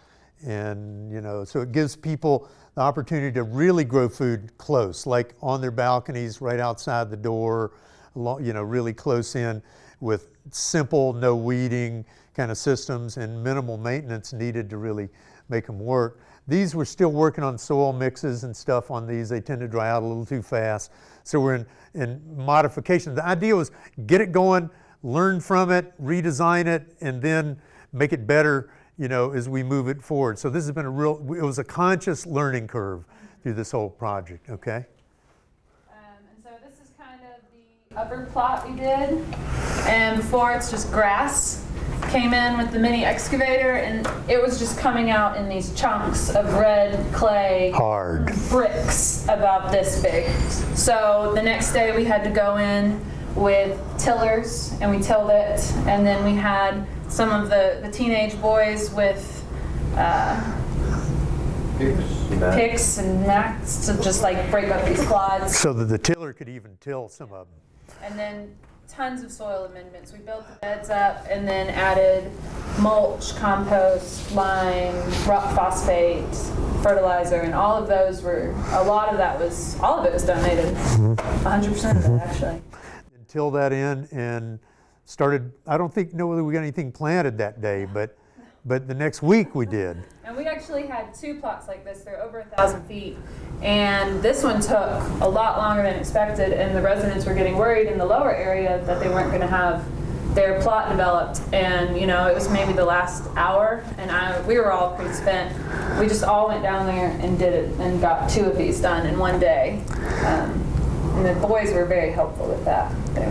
and so it gives people the opportunity to really grow food close, like on their balconies, right outside the door, really close in, with simple, no weeding kind of systems and minimal maintenance needed to really make them work. These, we're still working on soil mixes and stuff on these. They tend to dry out a little too fast. So we're in modification. The idea was get it going, learn from it, redesign it, and then make it better, as we move it forward. So this has been it was a conscious learning curve through this whole project, okay? And so this is kind of the upper plot we did. And before, it's just grass. Came in with the mini excavator, and it was just coming out in these chunks of red clay hard bricks about this big. So the next day we had to go in with tillers, and we tilled it, and then we had some of the teenage boys with picks and mats to just break up these clods. So that the tiller could even till some of them. And then tons of soil amendments. We built the beds up and then added mulch, compost, lime, rock phosphate, fertilizer, and all of those were, all of it was donated. 100% of it, actually. Till that in and started, I don't know whether we got anything planted that day, but the next week we did. And we actually had 2 plots like this. They're over 1,000 feet. And this one took a lot longer than expected, and the residents were getting worried in the lower area that they weren't going to have their plot developed. And it was maybe the last hour, and we were all pretty spent. We just all went down there and did it and got 2 of these done in one day. And the boys were very helpful with that. They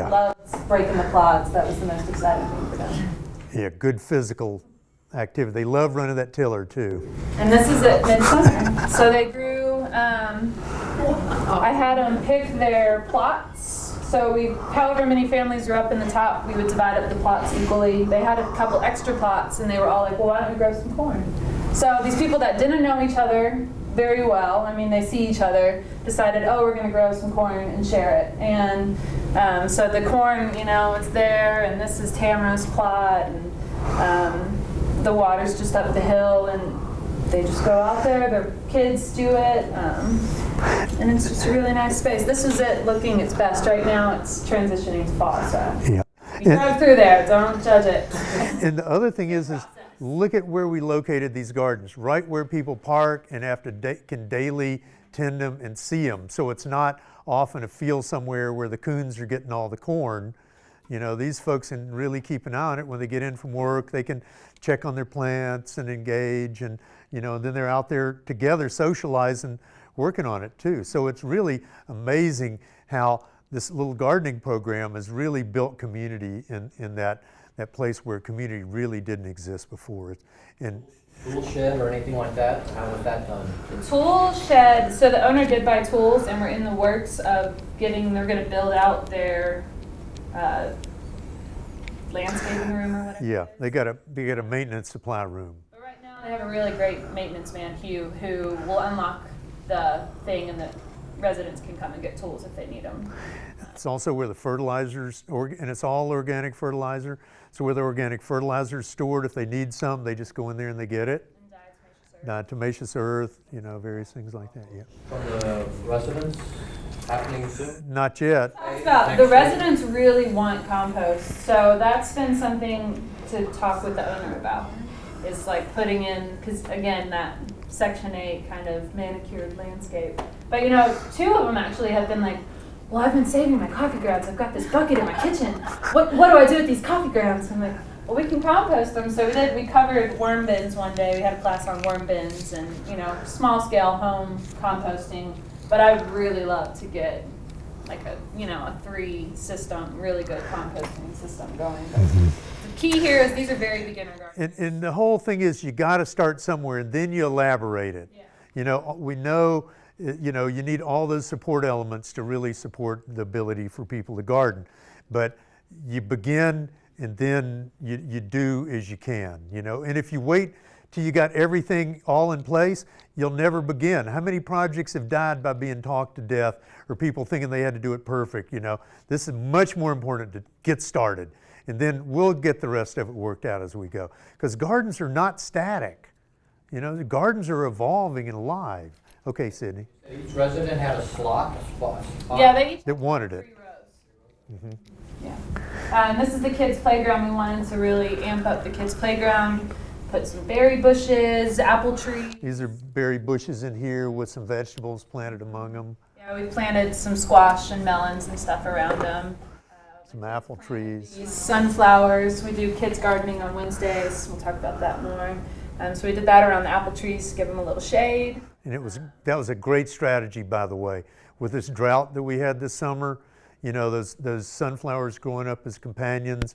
loved breaking the clods. That was the most exciting thing for them. Yeah, good physical activity. They love running that tiller too. And this is at midsummer. So they grew, I had them pick their plots. So however many families were up in the top, we would divide up the plots equally. They had a couple extra plots, and they were all like, well, why don't we grow some corn? So these people that didn't know each other very well, they see each other, decided, we're going to grow some corn and share it. And so the corn, it's there, and this is Tamara's plot, and the water's just up the hill, and they just go out there, their kids do it, and it's just a really nice space. This is it looking its best. Right now it's transitioning to fall, so yeah. you drive through there, don't judge it. And the other thing is Look at where we located these gardens, right where people park and can daily tend them and see them. So it's not off in a field somewhere where the coons are getting all the corn. You know, these folks can really keep an eye on it. When they get in from work, they can check on their plants and engage, and you know, then they're out there together socializing, working on it too. So it's really amazing how this little gardening program has really built community in that place where community really didn't exist before. And Tool shed or anything like that? How was that done? The tool shed, so the owner did buy tools, and we're in the works of they're gonna build out their landscaping room or whatever. yeah, they got a maintenance supply room. But right now they have a really great maintenance man, Hugh, who will unlock the thing, and the residents can come and get tools if they need them. It's also where the fertilizers, and it's all organic fertilizer. So where the organic fertilizer is stored, if they need some, they just go in there and they get it. Diatomaceous earth, you know, various things like that, yeah. From the residents, happening soon? Not yet. The residents really want compost, so that's been something to talk with the owner about. Is like putting in, because again, that Section 8 kind of manicured landscape. But you know, 2 of them actually have been like, well, I've been saving my coffee grounds. I've got this bucket in my kitchen. What do I do with these coffee grounds? I'm like, well, we can compost them. So we covered worm bins one day. We had a class on worm bins and, you know, small scale home composting. But I would really love to get like a 3 system, really good composting system going. The key here is these are very beginner gardens. And the whole thing is you got to start somewhere and then you elaborate it. Yeah. You know, we know, you know, you need all those support elements to really support the ability for people to garden. But you begin and then you do as you can, you know. And if you wait till you got everything all in place, you'll never begin. How many projects have died by being talked to death or people thinking they had to do it perfect, you know? This is much more important to get started. And then we'll get the rest of it worked out as we go. Because gardens are not static. You know, the gardens are evolving and alive. Okay, Sydney. Each resident had a spot. Yeah, they each That wanted it. 3 rows. Yeah. And this is the kids' playground. We wanted to really amp up the kids' playground, put some berry bushes, apple trees. These are berry bushes in here with some vegetables planted among them. Yeah, we planted some squash and melons and stuff around them. Some apple trees. These sunflowers. We do kids gardening on Wednesdays. We'll talk about that more. So we did that around the apple trees to give them a little shade. And that was a great strategy, by the way. With this drought that we had this summer, you know, those sunflowers growing up as companions.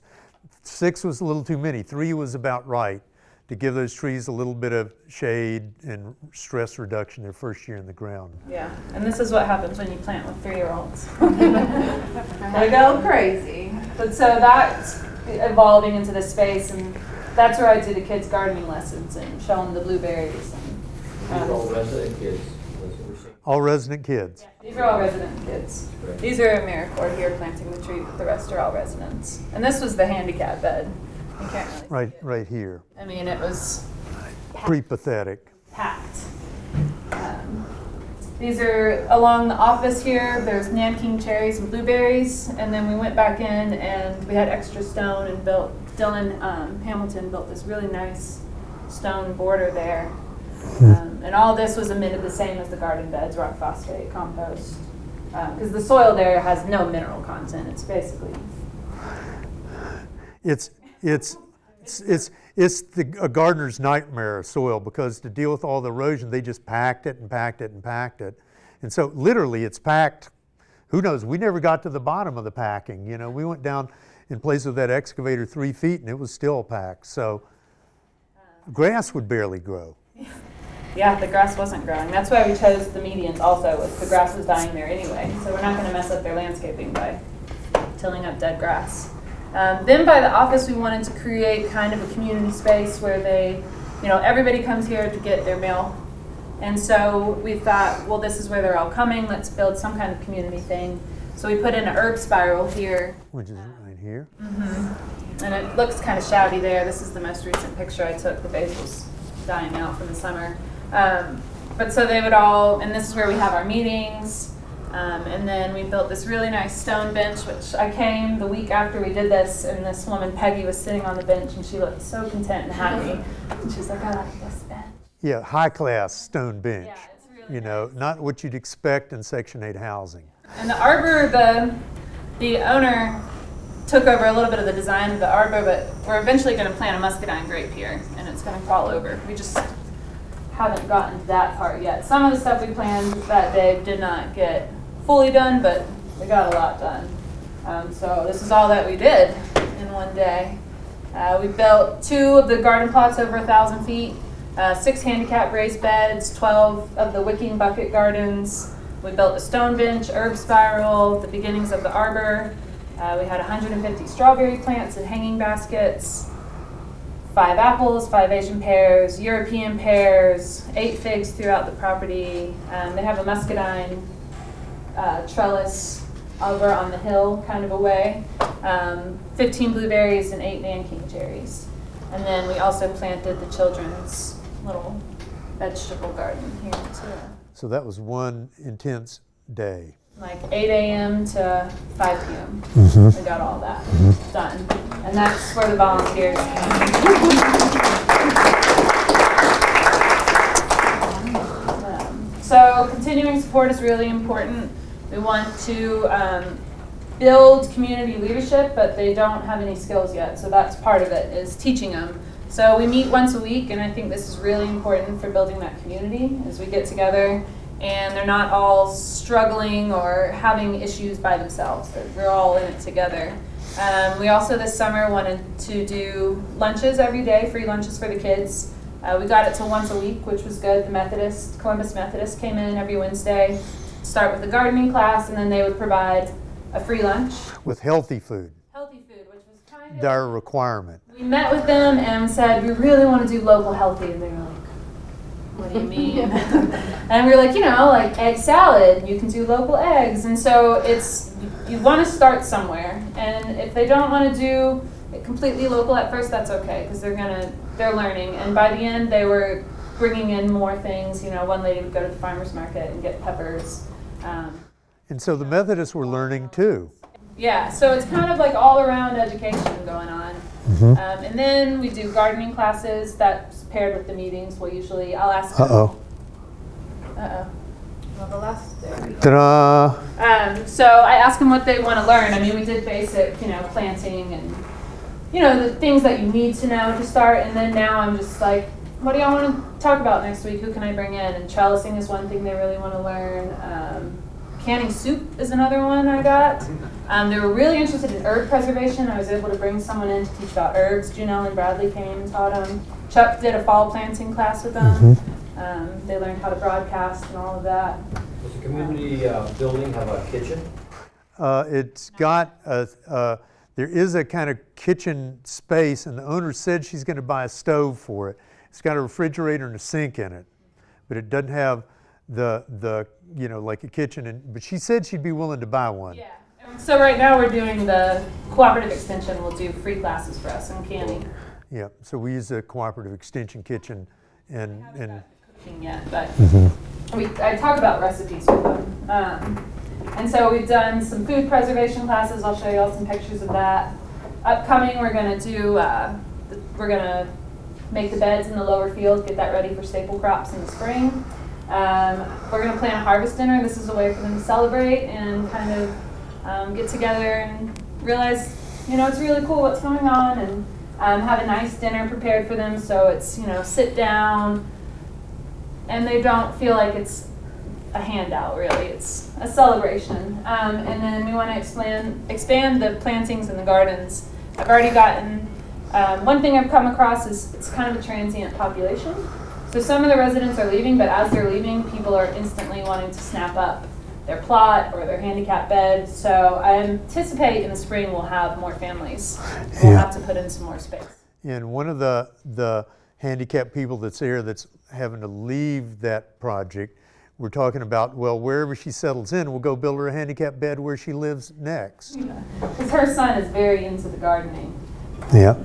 6 was a little too many. 3 was about right to give those trees a little bit of shade and stress reduction their first year in the ground. Yeah, and this is what happens when you plant with 3-year-olds. They go crazy. But so that's evolving into this space, and that's where I do the kids' gardening lessons and show them the blueberries. These are all resident kids. That's what we're seeing. All resident kids. Yeah, these are all resident kids. Great. These are AmeriCorps here planting the tree, but the rest are all residents. And this was the handicap bed. You can't really see it. Right here. I mean, it was Pretty pathetic. packed. These are along the office here. There's Nanking cherries and blueberries, and then we went back in and we had extra stone and Dylan Hamilton built this really nice stone border there. And all this was emitted the same as the garden beds, rock phosphate, compost, because the soil there has no mineral content. It's basically It's a gardener's nightmare of soil, because to deal with all the erosion, they just packed it and packed it and packed it. And so literally it's packed, who knows, we never got to the bottom of the packing. You know, we went down in place of that excavator 3 feet and it was still packed. So grass would barely grow. yeah, the grass wasn't growing. That's why we chose the medians also, was the grass was dying there anyway. So we're not going to mess up their landscaping by tilling up dead grass. Then by the office, we wanted to create kind of a community space where they, you know, everybody comes here to get their mail. And so we thought, well, this is where they're all coming. Let's build some kind of community thing. So we put in an herb spiral here. Which is right here. And it looks kind of shouty there. This is the most recent picture I took. The basil's dying out from the summer. But so they would all, and this is where we have our meetings. And then we built this really nice stone bench, which I came the week after we did this, and this woman, Peggy, was sitting on the bench, and she looked so content and happy. And she's like, I like this bench. Yeah, high-class stone bench. Yeah, it's really You know, nice. not what you'd expect in Section 8 housing. And the arbor, the owner took over a little bit of the design of the arbor, but we're eventually going to plant a muscadine grape here, and it's going to fall over. We just haven't gotten to that part yet. Some of the stuff we planned that day did not get fully done, but we got a lot done. So this is all that we did in one day. We built 2 of the garden plots over 1,000 feet, 6 handicap raised beds, 12 of the wicking bucket gardens. We built a stone bench, herb spiral, the beginnings of the arbor. We had 150 strawberry plants in hanging baskets, 5 apples, 5 Asian pears, European pears, 8 figs throughout the property. They have a muscadine trellis over on the hill kind of a way, 15 blueberries and 8 nanking cherries. And then we also planted the children's little vegetable garden here too. So that was one intense day. Like 8 a.m. to 5 p.m. We got all that done. And that's where the volunteers came. So continuing support is really important. We want to build community leadership, but they don't have any skills yet. So that's part of it, is teaching them. So we meet once a week, and I think this is really important for building that community as we get together. And they're not all struggling or having issues by themselves. We're all in it together. We also this summer wanted to do lunches every day, free lunches for the kids. We got it to once a week, which was good. The Columbus Methodist came in every Wednesday, start with a gardening class, and then they would provide a free lunch. With healthy food, Healthy food, which was kind of... their requirement. We met with them and said, we really want to do local healthy, and they were like, what do you mean? And we were like, like egg salad, you can do local eggs. And so you want to start somewhere. And if they don't want to do it completely local at first, that's okay, because they're learning. And by the end, they were bringing in more things. One lady would go to the farmer's market and get peppers. And so the Methodists were learning too. Yeah, so it's kind of like all around education going on. And then we do gardening classes that's paired with the meetings. I'll ask them. Well, the last day. Ta-da! So I ask them what they want to learn. I mean, we did basic, planting and, the things that you need to know to start. And then now I'm just like, what do y'all want to talk about next week? Who can I bring in? And trellising is one thing they really want to learn. Canning soup is another one I got. They were really interested in herb preservation. I was able to bring someone in to teach about herbs. Janelle and Bradley came and taught them. Chuck did a fall planting class with them. They learned how to broadcast and all of that. Does the community building have a kitchen? It's got there is a kind of kitchen space, and the owner said she's going to buy a stove for it. It's got a refrigerator and a sink in it, but it doesn't have the like a kitchen. But she said she'd be willing to buy one. Yeah. So right now we're doing the cooperative extension. Will do free classes for us in canning. Yeah. So we use a cooperative extension kitchen, and Cooking yet, but I talk about recipes with them. And so we've done some food preservation classes. I'll show you all some pictures of that. Upcoming, we're going to make the beds in the lower field, get that ready for staple crops in the spring. We're going to plan a harvest dinner. This is a way for them to celebrate and kind of get together and realize, it's really cool what's going on, and have a nice dinner prepared for them so it's, sit down and they don't feel like it's a handout, really. It's a celebration. And then we want to expand the plantings in the gardens. I've already gotten, one thing I've come across is it's kind of a transient population. So some of the residents are leaving, but as they're leaving, people are instantly wanting to snap up their plot or their handicap bed. So I anticipate in the spring we'll have more families. We'll have to put in some more space. And one of the handicapped people that's there that's having to leave that project, we're talking about, well, wherever she settles in, we'll go build her a handicap bed where she lives next. Because her son is very into the gardening. Yeah.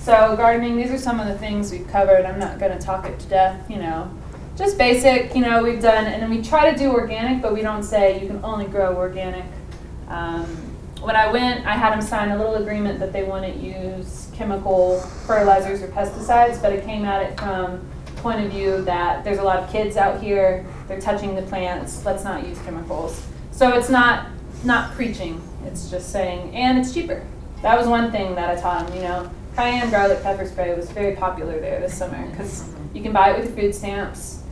So gardening, these are some of the things we've covered. I'm not going to talk it to death, Just basic, we've done, and then we try to do organic, but we don't say you can only grow organic. When I went, I had them sign a little agreement that they wouldn't use chemical fertilizers or pesticides, but it came at it from the point of view that there's a lot of kids out here, they're touching the plants, let's not use chemicals. So it's not preaching, it's just saying, and it's cheaper. That was one thing that I taught them, cayenne garlic pepper spray was very popular there this summer because you can buy it with your food stamps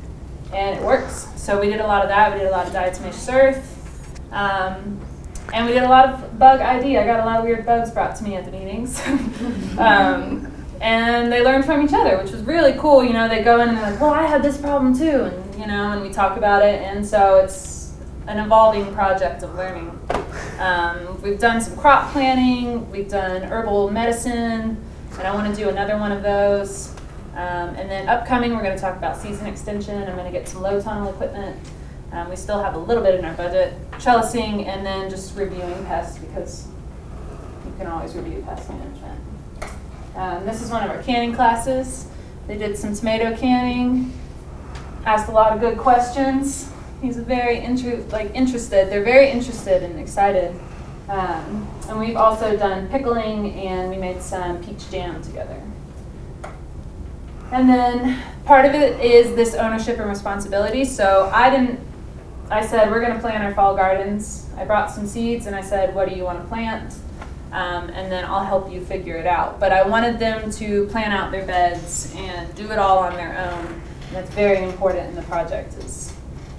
and it works. So we did a lot of that. We did a lot of diatomaceous earth. And we did a lot of bug ID. I got a lot of weird bugs brought to me at the meetings. And they learned from each other, which was really cool. They go in and they're like, well, I had this problem too. And we talk about it. And so it's an evolving project of learning. We've done some crop planting. We've done herbal medicine. And I want to do another one of those. And then upcoming, we're going to talk about season extension. I'm going to get some low tunnel equipment. We still have a little bit in our budget. Trellising, and then just reviewing pests, because you can always review pest management. This is one of our canning classes. They did some tomato canning, asked a lot of good questions. He's very interested. They're very interested and excited. And we've also done pickling, and we made some peach jam together. And then part of it is this ownership and responsibility. So I said, we're going to plant our fall gardens. I brought some seeds and I said, what do you want to plant? And then I'll help you figure it out. But I wanted them to plan out their beds and do it all on their own. And that's very important in the project, is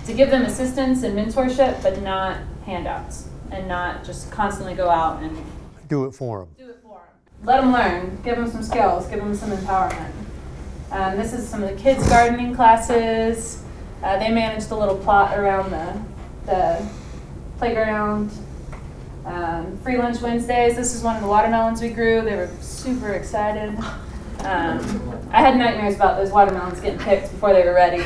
to give them assistance and mentorship, but not handouts, and not just constantly go out and do it for them. Let them learn, give them some skills, give them some empowerment. This is some of the kids' gardening classes. They managed a little plot around the playground. Free lunch Wednesdays. This is one of the watermelons we grew. They were super excited. I had nightmares about those watermelons getting picked before they were ready.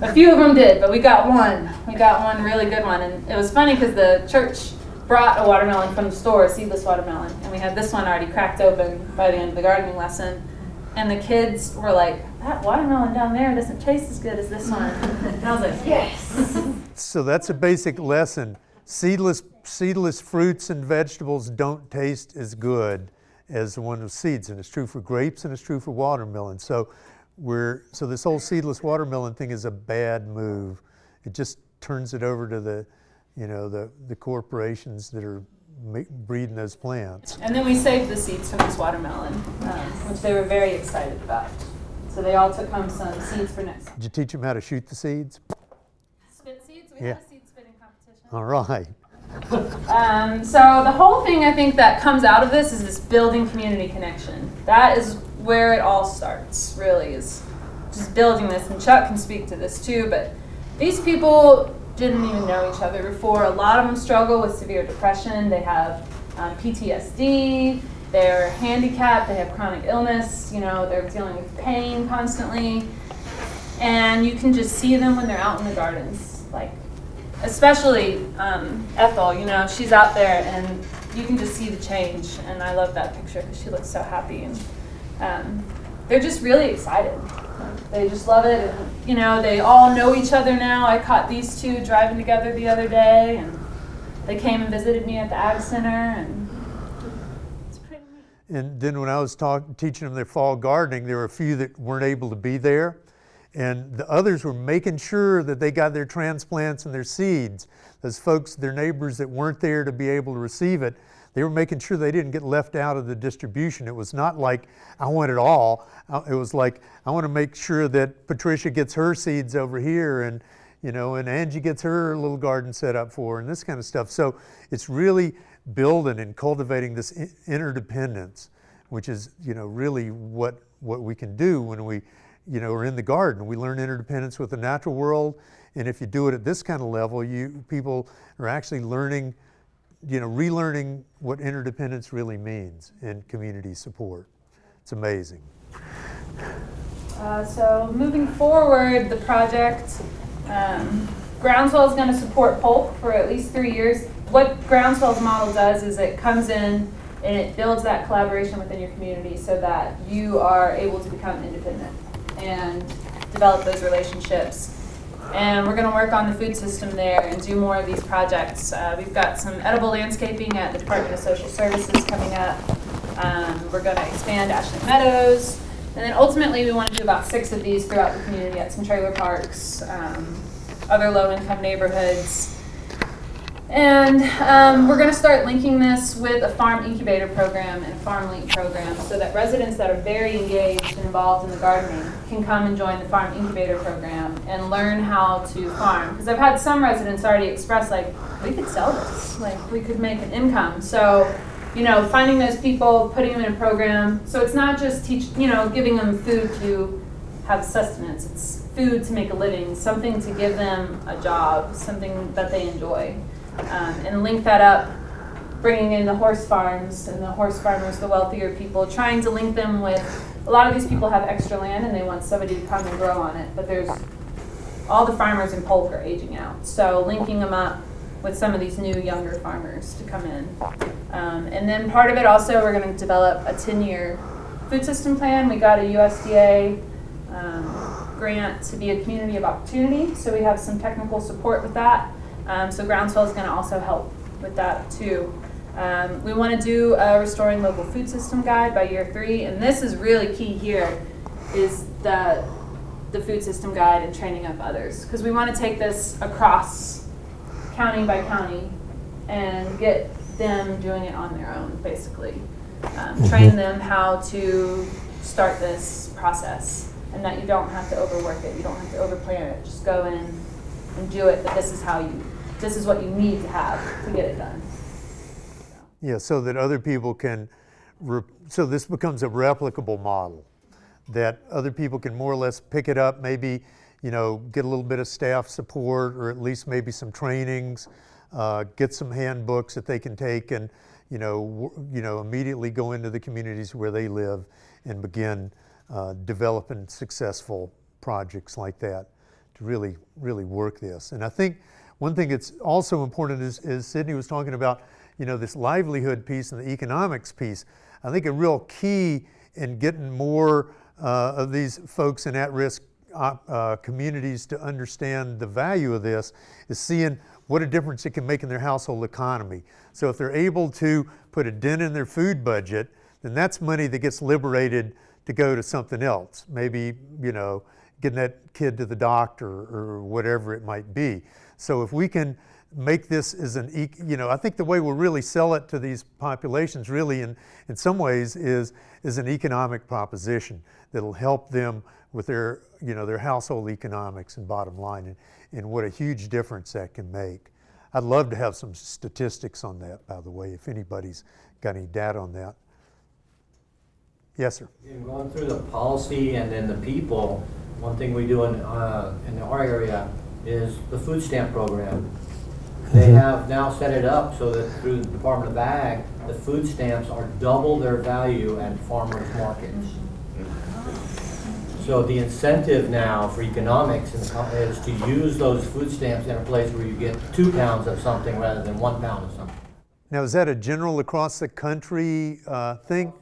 A few of them did, but we got one. We got one really good one. And it was funny because the church brought a watermelon from the store, a seedless watermelon. And we had this one already cracked open by the end of the gardening lesson. And the kids were like, that watermelon down there doesn't taste as good as this one. And I was like, yes. So that's a basic lesson. Seedless fruits and vegetables don't taste as good as the one with seeds, and it's true for grapes and it's true for watermelon. So this whole seedless watermelon thing is a bad move. It just turns it over to the corporations that are breeding those plants. And then we saved the seeds from this watermelon, which they were very excited about. So they all took home some seeds for next time. Did you teach them how to shoot the seeds? Spit seeds? We had a seed spitting competition. All right. So the whole thing I think that comes out of this is this building community connection. That is where it all starts, really, is just building this. And Chuck can speak to this too, but these people didn't even know each other before. A lot of them struggle with severe depression. They have PTSD. They're handicapped. They have chronic illness. They're dealing with pain constantly. And you can just see them when they're out in the gardens. Especially Ethel, she's out there and you can just see the change. And I love that picture because she looks so happy. And they're just really excited. They just love it. And, they all know each other now. I caught these two driving together the other day, and they came and visited me at the Ag Center. And it's pretty neat. And then when I was teaching them their fall gardening, there were a few that weren't able to be there. And the others were making sure that they got their transplants and their seeds. Those folks, their neighbors that weren't there to be able to receive it, they were making sure they didn't get left out of the distribution. It was not like, I want it all. It was like, I want to make sure that Patricia gets her seeds over here, and and Angie gets her little garden set up for her, and this kind of stuff. So it's really building and cultivating this interdependence, which is, really what we can do when we are in the garden. We learn interdependence with the natural world, and if you do it at this kind of level, people are actually learning, relearning what interdependence really means in community support. It's amazing. So moving forward, the project, Groundswell is going to support Polk for at least 3 years. What Groundswell's model does is it comes in and it builds that collaboration within your community so that you are able to become independent. And develop those relationships. And we're going to work on the food system there and do more of these projects. We've got some edible landscaping at the Department of Social Services coming up. We're going to expand Ashland Meadows. And then ultimately we want to do about 6 of these throughout the community at some trailer parks, other low-income neighborhoods. And we're going to start linking this with a farm incubator program and a farm link program so that residents that are very engaged and involved in the gardening can come and join the farm incubator program and learn how to farm. Because I've had some residents already express, like, we could sell this, like we could make an income. So, you know, finding those people, putting them in a program. So it's not just giving them food to have sustenance. It's food to make a living, something to give them a job, something that they enjoy. And link that up, bringing in the horse farms and the horse farmers, the wealthier people, trying to link them with, a lot of these people have extra land and they want somebody to come and grow on it, but all the farmers in Polk are aging out. So linking them up with some of these new younger farmers to come in. And then part of it also, we're going to develop a 10-year food system plan. We got a USDA grant to be a community of opportunity, so we have some technical support with that. So Groundswell is going to also help with that too. We want to do a restoring local food system guide by year 3, and this is really key here, is the food system guide and training up others, because we want to take this across county by county and get them doing it on their own, basically. Train them how to start this process, and that you don't have to overwork it, you don't have to overplan it. Just go in and do it, but this is what you need to have to get it done. Yeah, so that other people can, so this becomes a replicable model, that other people can more or less pick it up, maybe, you know, get a little bit of staff support, or at least maybe some trainings, get some handbooks that they can take and, immediately go into the communities where they live and begin developing successful projects like that to really, really work this. And I think one thing that's also important is Sydney was talking about, this livelihood piece and the economics piece. I think a real key in getting more of these folks in at-risk communities to understand the value of this is seeing what a difference it can make in their household economy. So if they're able to put a dent in their food budget, then that's money that gets liberated to go to something else. Maybe, getting that kid to the doctor or whatever it might be. So if we can make this as I think the way we'll really sell it to these populations really in some ways is an economic proposition that'll help them with their, their household economics and bottom line, and what a huge difference that can make. I'd love to have some statistics on that, by the way, if anybody's got any data on that. Yes, sir. In going through the policy and then the people, one thing we do in our area is the food stamp program. They have now set it up so that through the Department of Ag, the food stamps are double their value at farmers markets. So the incentive now for economics is to use those food stamps in a place where you get 2 pounds of something rather than 1 pound of something. Now, is that a general across the country thing?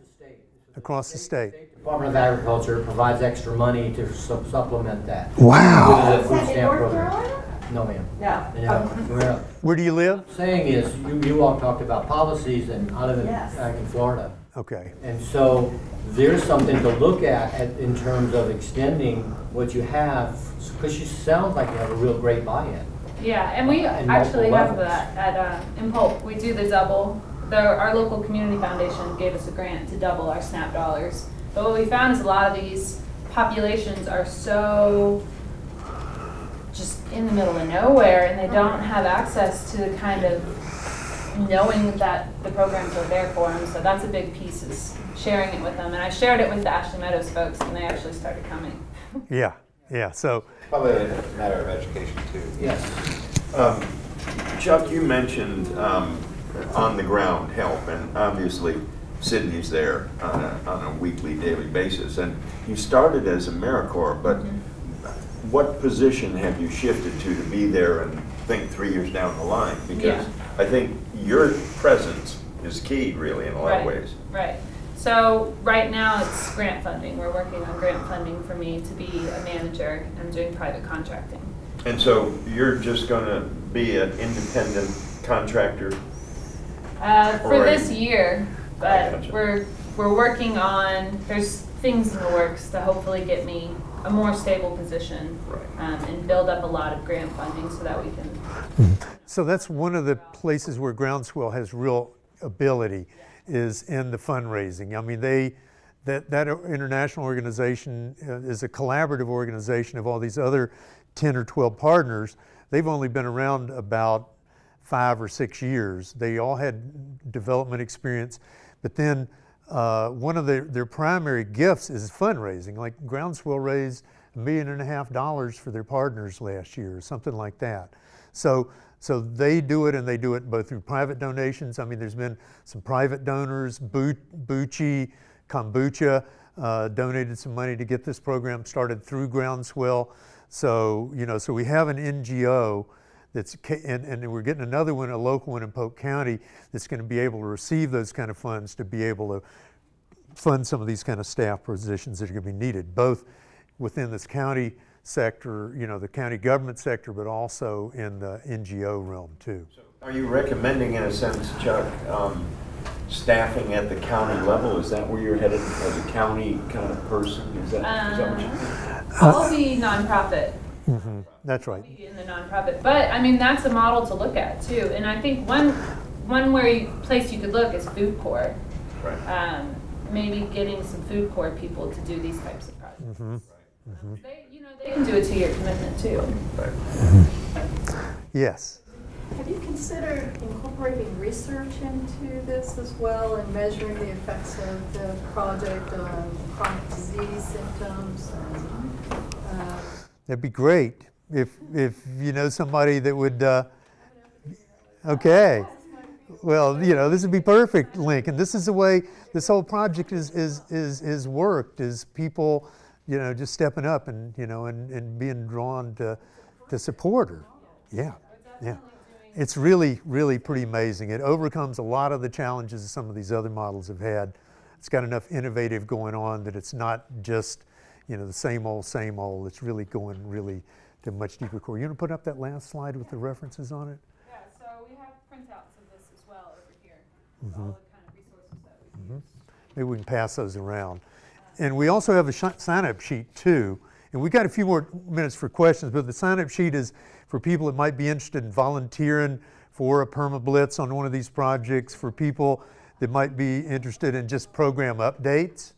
Across the state. The Department of Agriculture provides extra money to supplement that. Wow. With the food stamp program. No, ma'am. No. Where do you live? What I'm saying is, you all talked about policies, and I live in Florida. Okay. And so there's something to look at in terms of extending what you have, because you sound like you have a real great buy-in. Yeah, and we actually have that in Polk. We do the double. Our local community foundation gave us a grant to double our SNAP dollars. But what we found is a lot of these populations are so just in the middle of nowhere, and they don't have access to the kind of knowing that the programs are there for them. So that's a big piece, is sharing it with them. And I shared it with the Ashland Meadows folks, and they actually started coming. Yeah. So probably a matter of education too. Yes. Chuck, you mentioned on the ground help, and obviously Sydney's there on a weekly, daily basis. And you started as AmeriCorps, but what position have you shifted to be there and think 3 years down the line? Because I think your presence is key, really, in a lot of ways. Right. So right now it's grant funding. We're working on grant funding for me to be a manager. I'm doing private contracting. And so you're just going to be an independent contractor? For this year, but Gotcha. we're working on, there's things in the works to hopefully get me a more stable position, and build up a lot of grant funding so that we can. So that's one of the places where Groundswell has real ability, is in the fundraising. I mean, that international organization is a collaborative organization of all these other 10 or 12 partners. They've only been around about 5 or 6 years. They all had development experience, but then one of their primary gifts is fundraising. Like Groundswell raised $1.5 million for their partners last year, or something like that. So they do it, and they do it both through private donations. I mean, there's been some private donors. Bucci Kombucha donated some money to get this program started through Groundswell. So so we have an NGO that's, and we're getting another one, a local one in Polk County, that's going to be able to receive those kind of funds to be able to fund some of these kind of staff positions that are going to be needed, both within this county sector, the county government sector, but also in the NGO realm too. So are you recommending, in a sense, Chuck, staffing at the county level? Is that where you're headed, as a county kind of person? Is that what you think? I'll be nonprofit. Mm-hmm. That's right. I'll be in the nonprofit, but I mean that's a model to look at too. And I think one place you could look is food corps. Right. Maybe getting some food corps people to do these types of projects. Mm-hmm. Mm-hmm. They can do a 2-year commitment too. Right. Mm-hmm. Yes. Have you considered incorporating research into this as well and measuring the effects of the project on chronic disease symptoms? That'd be great if you know somebody that would. Okay. Well, this would be perfect, Link. And this is the way this whole project is worked. Is people, just stepping up and and being drawn to support her. Yeah. Yeah. It's really, really pretty amazing. It overcomes a lot of the challenges that some of these other models have had. It's got enough innovative going on that it's not just, the same old. It's really going to much deeper core. You want to put up that last slide with the references on it? Yeah, so we have printouts of this as well over here. Mm-hmm. All the kind of resources that we use. Maybe we can pass those around. And we also have a sign-up sheet too. And we've got a few more minutes for questions, but the sign-up sheet is for people that might be interested in volunteering for a permablitz on one of these projects, for people that might be interested in just program updates,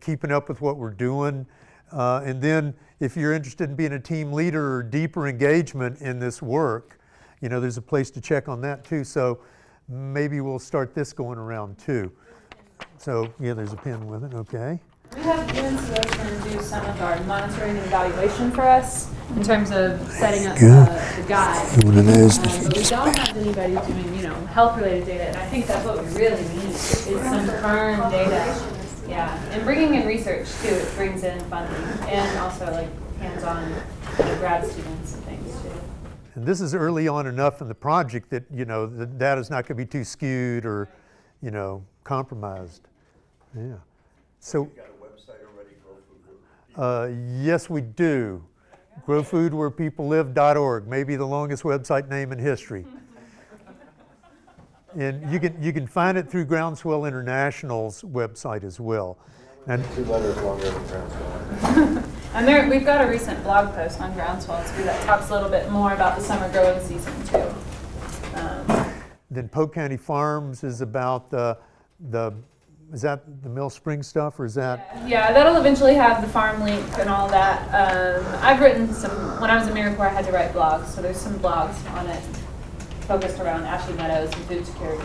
keeping up with what we're doing. And then if you're interested in being a team leader or deeper engagement in this work, there's a place to check on that too. So maybe we'll start this going around too. So yeah, there's a pin with it, okay. We have UNCO's going to do some of our monitoring and evaluation for us in terms of setting up the guide. One of those. But we don't have anybody doing, health-related data, and I think that's what we really need is some firm data. Yeah, and bringing in research too. It brings in funding and also like hands-on grad students and things too. And this is early on enough in the project that the data's not going to be too skewed or compromised. Yeah. So. Yes, we do. GrowFoodWherePeopleLive.org, maybe the longest website name in history. And you can find it through Groundswell International's website as well. And 2 letters longer than Groundswell. And we've got a recent blog post on Groundswell too that talks a little bit more about the summer growing season too. Then Polk County Farms is about is that the Mill Spring stuff, or is that? Yeah, that'll eventually have the farm link and all that. I've written some, when I was in AmeriCorps I had to write blogs, so there's some blogs on it focused around Ashley Meadows and food security.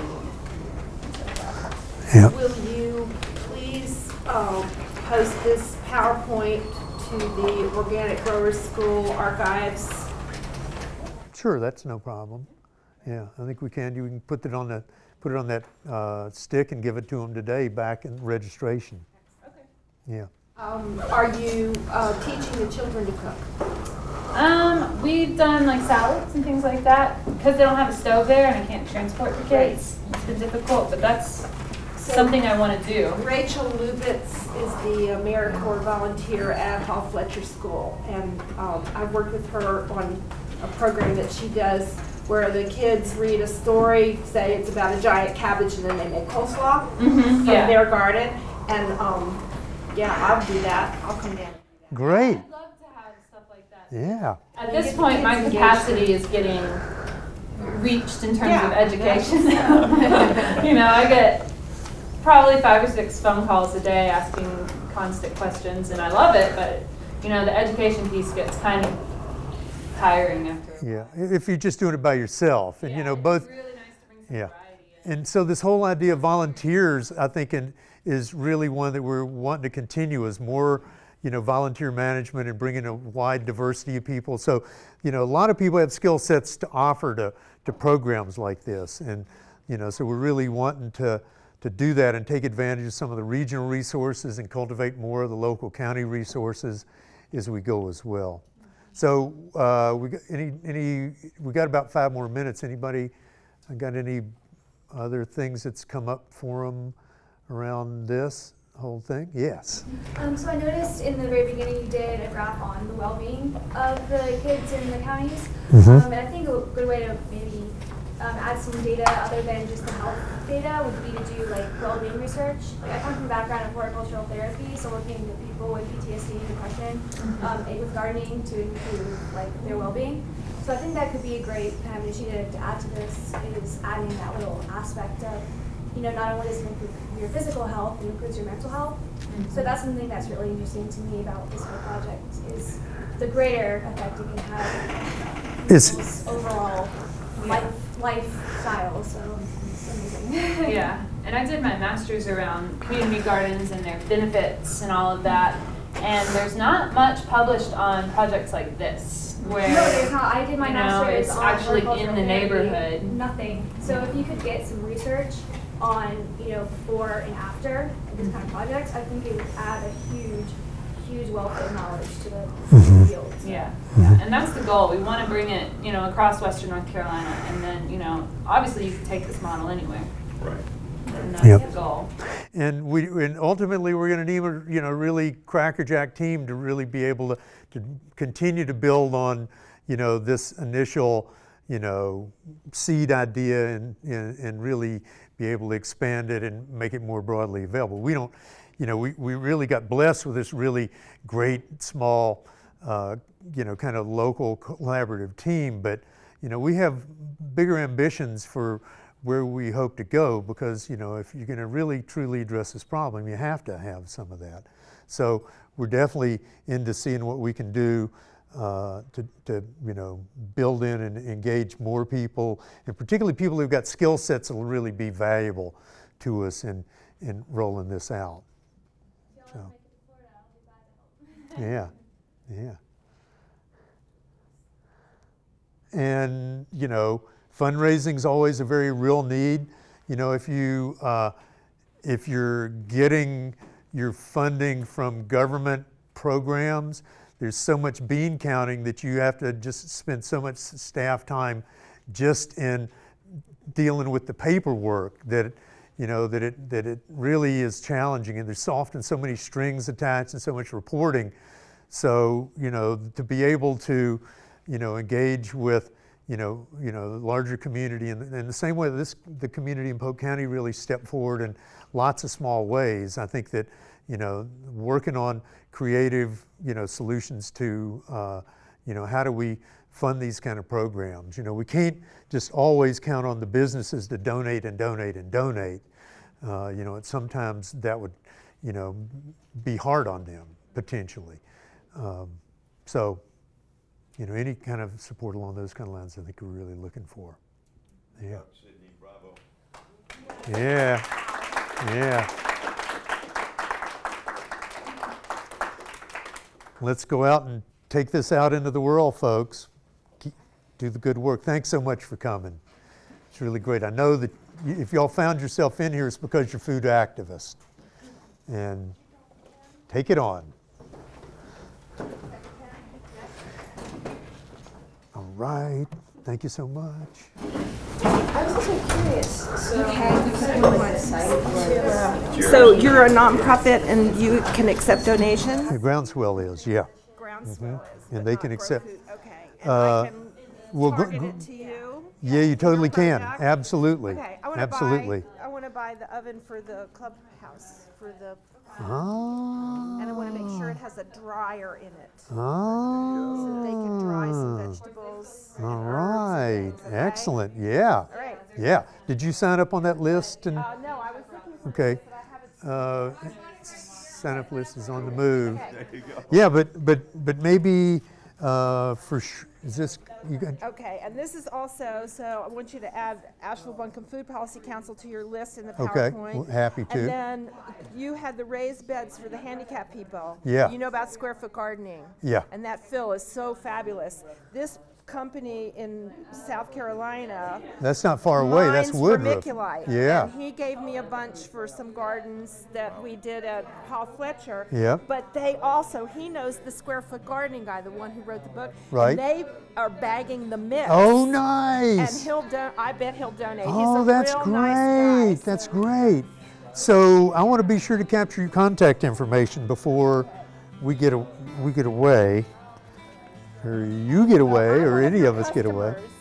Yeah. Will you please post this PowerPoint to the Organic Growers School archives? Sure, that's no problem. Yeah, I think we can. You can put it on that stick and give it to them today back in registration. Okay. Yeah. Are you teaching the children to cook? We've done like salads and things like that because they don't have a stove there and I can't transport the kids. It's been difficult, but that's something I want to do. Rachel Lubitz is the AmeriCorps volunteer at Hall Fletcher School, and I've worked with her on a program that she does where the kids read a story, say it's about a giant cabbage, and then they make coleslaw from their garden. And yeah, I'll do that. I'll come down. Great. I'd love to have stuff like that. Yeah. At this point, my capacity is getting reached in terms of education. You know, I get probably 5 or 6 phone calls a day asking constant questions, and I love it, but you know, the education piece gets kind of tiring after a while. Yeah, if you're just doing it by yourself, and you know, both. It's really nice to bring some variety in. And so this whole idea of volunteers, I think, is really one that we're wanting to continue, is more, you know, volunteer management and bringing a wide diversity of people. So, you know, a lot of people have skill sets to offer to programs like this, and you know, so we're really wanting to do that and take advantage of some of the regional resources and cultivate more of the local county resources as we go as well. So we got about 5 more minutes. Anybody got any other things that's come up for them around this whole thing? Yes. So I noticed in the very beginning you did a graph on the well-being of the kids in the counties. And I think a good way to maybe add some data other than just the health data would be to do like well-being research. Like I come from a background of horticultural therapy, so working with people with PTSD and depression, with gardening to improve like their well-being. So I think that could be a great kind of initiative to add to this, is adding that little aspect of, you know, not only does it improve your physical health, it improves your mental health. So that's something that's really interesting to me about this whole project, is the greater effect it can have on people's overall lifestyle. So it's amazing. Yeah, and I did my master's around community gardens and their benefits and all of that. And there's not much published on projects like this, where no, there's not. I did my master's it's on actually horticultural in the therapy. neighborhood. Nothing. So if you could get some research on, you know, before and after this kind of projects, I think it would add a huge wealth of knowledge to the field. So. Yeah, and that's the goal. We want to bring it, you know, across Western North Carolina, and then, you know, obviously you can take this model anywhere. Right. And that's the goal. And ultimately we're going to need a, you know, really crackerjack team to really be able to continue to build on, you know, this initial, you know, seed idea and really be able to expand it and make it more broadly available. We don't, you know, we really got blessed with this really great small, you know, kind of local collaborative team, but, you know, we have bigger ambitions for where we hope to go, because, you know, if you're going to really truly address this problem, you have to have some of that. So we're definitely into seeing what we can do to you know, build in and engage more people, and particularly people who've got skill sets that will really be valuable to us in rolling this out. So, yeah. And, you know, fundraising is always a very real need. You know, if you're getting your funding from government programs, there's so much bean counting that you have to just spend so much staff time just in dealing with the paperwork that, you know, that it really is challenging, and there's often so many strings attached and so much reporting. So, you know, to be able to, you know, engage with, you know, the larger community in the same way that the community in Polk County really stepped forward in lots of small ways. I think that, you know, working on creative, you know, solutions to, you know, how do we fund these kind of programs? You know, we can't just always count on the businesses to donate and donate and donate. You know, sometimes that would, you know, be hard on them potentially. So, you know, any kind of support along those kind of lines, I think we're really looking for. Yeah. Sydney, bravo. Yeah. Let's go out and take this out into the world, folks. Do the good work. Thanks so much for coming. It's really great. I know that if y'all found yourself in here, it's because you're food activists. And take it on. All right. Thank you so much. I was also curious. So you said on the site where yours. So you're a nonprofit and you can accept donations? Groundswell is, yeah. Groundswell is. And but they not can Grow accept- Food. Okay. And I can well, target it to you? Yeah, you totally can. Back? Absolutely. Okay, I Absolutely. want to buy the oven for the clubhouse, for the, Ah. and I want to make sure it has a dryer in it. Ah. So that they can dry some vegetables. and All herbs and right. things, okay? Excellent. Yeah. All right. Yeah. Did you sign up on that list? And No, I was looking for okay. this, but I haven't. Sign up list is on the move. Yeah, but maybe is this you got? Okay, and this is also, so I want you to add Asheville-Buncombe Food Policy Council to your list in the Okay, PowerPoint. well, happy to. And then you had the raised beds for the handicapped people. Yeah. You know about square foot gardening. Yeah. And that fill is so fabulous. This company in South Carolina. That's not far away. That's Mine's Woodruff. vermiculite. Yeah. And he gave me a bunch for some gardens that we did at Paul Fletcher. Yep. But they also, he knows the square foot gardening guy, the one who wrote the book. Right. And they are bagging the mix. Oh, And nice. I bet he'll donate. Oh, He's a that's real great. nice guy. That's great. So I want to be sure to capture your contact information before we get away, or you get away, or any of us get away. Customers.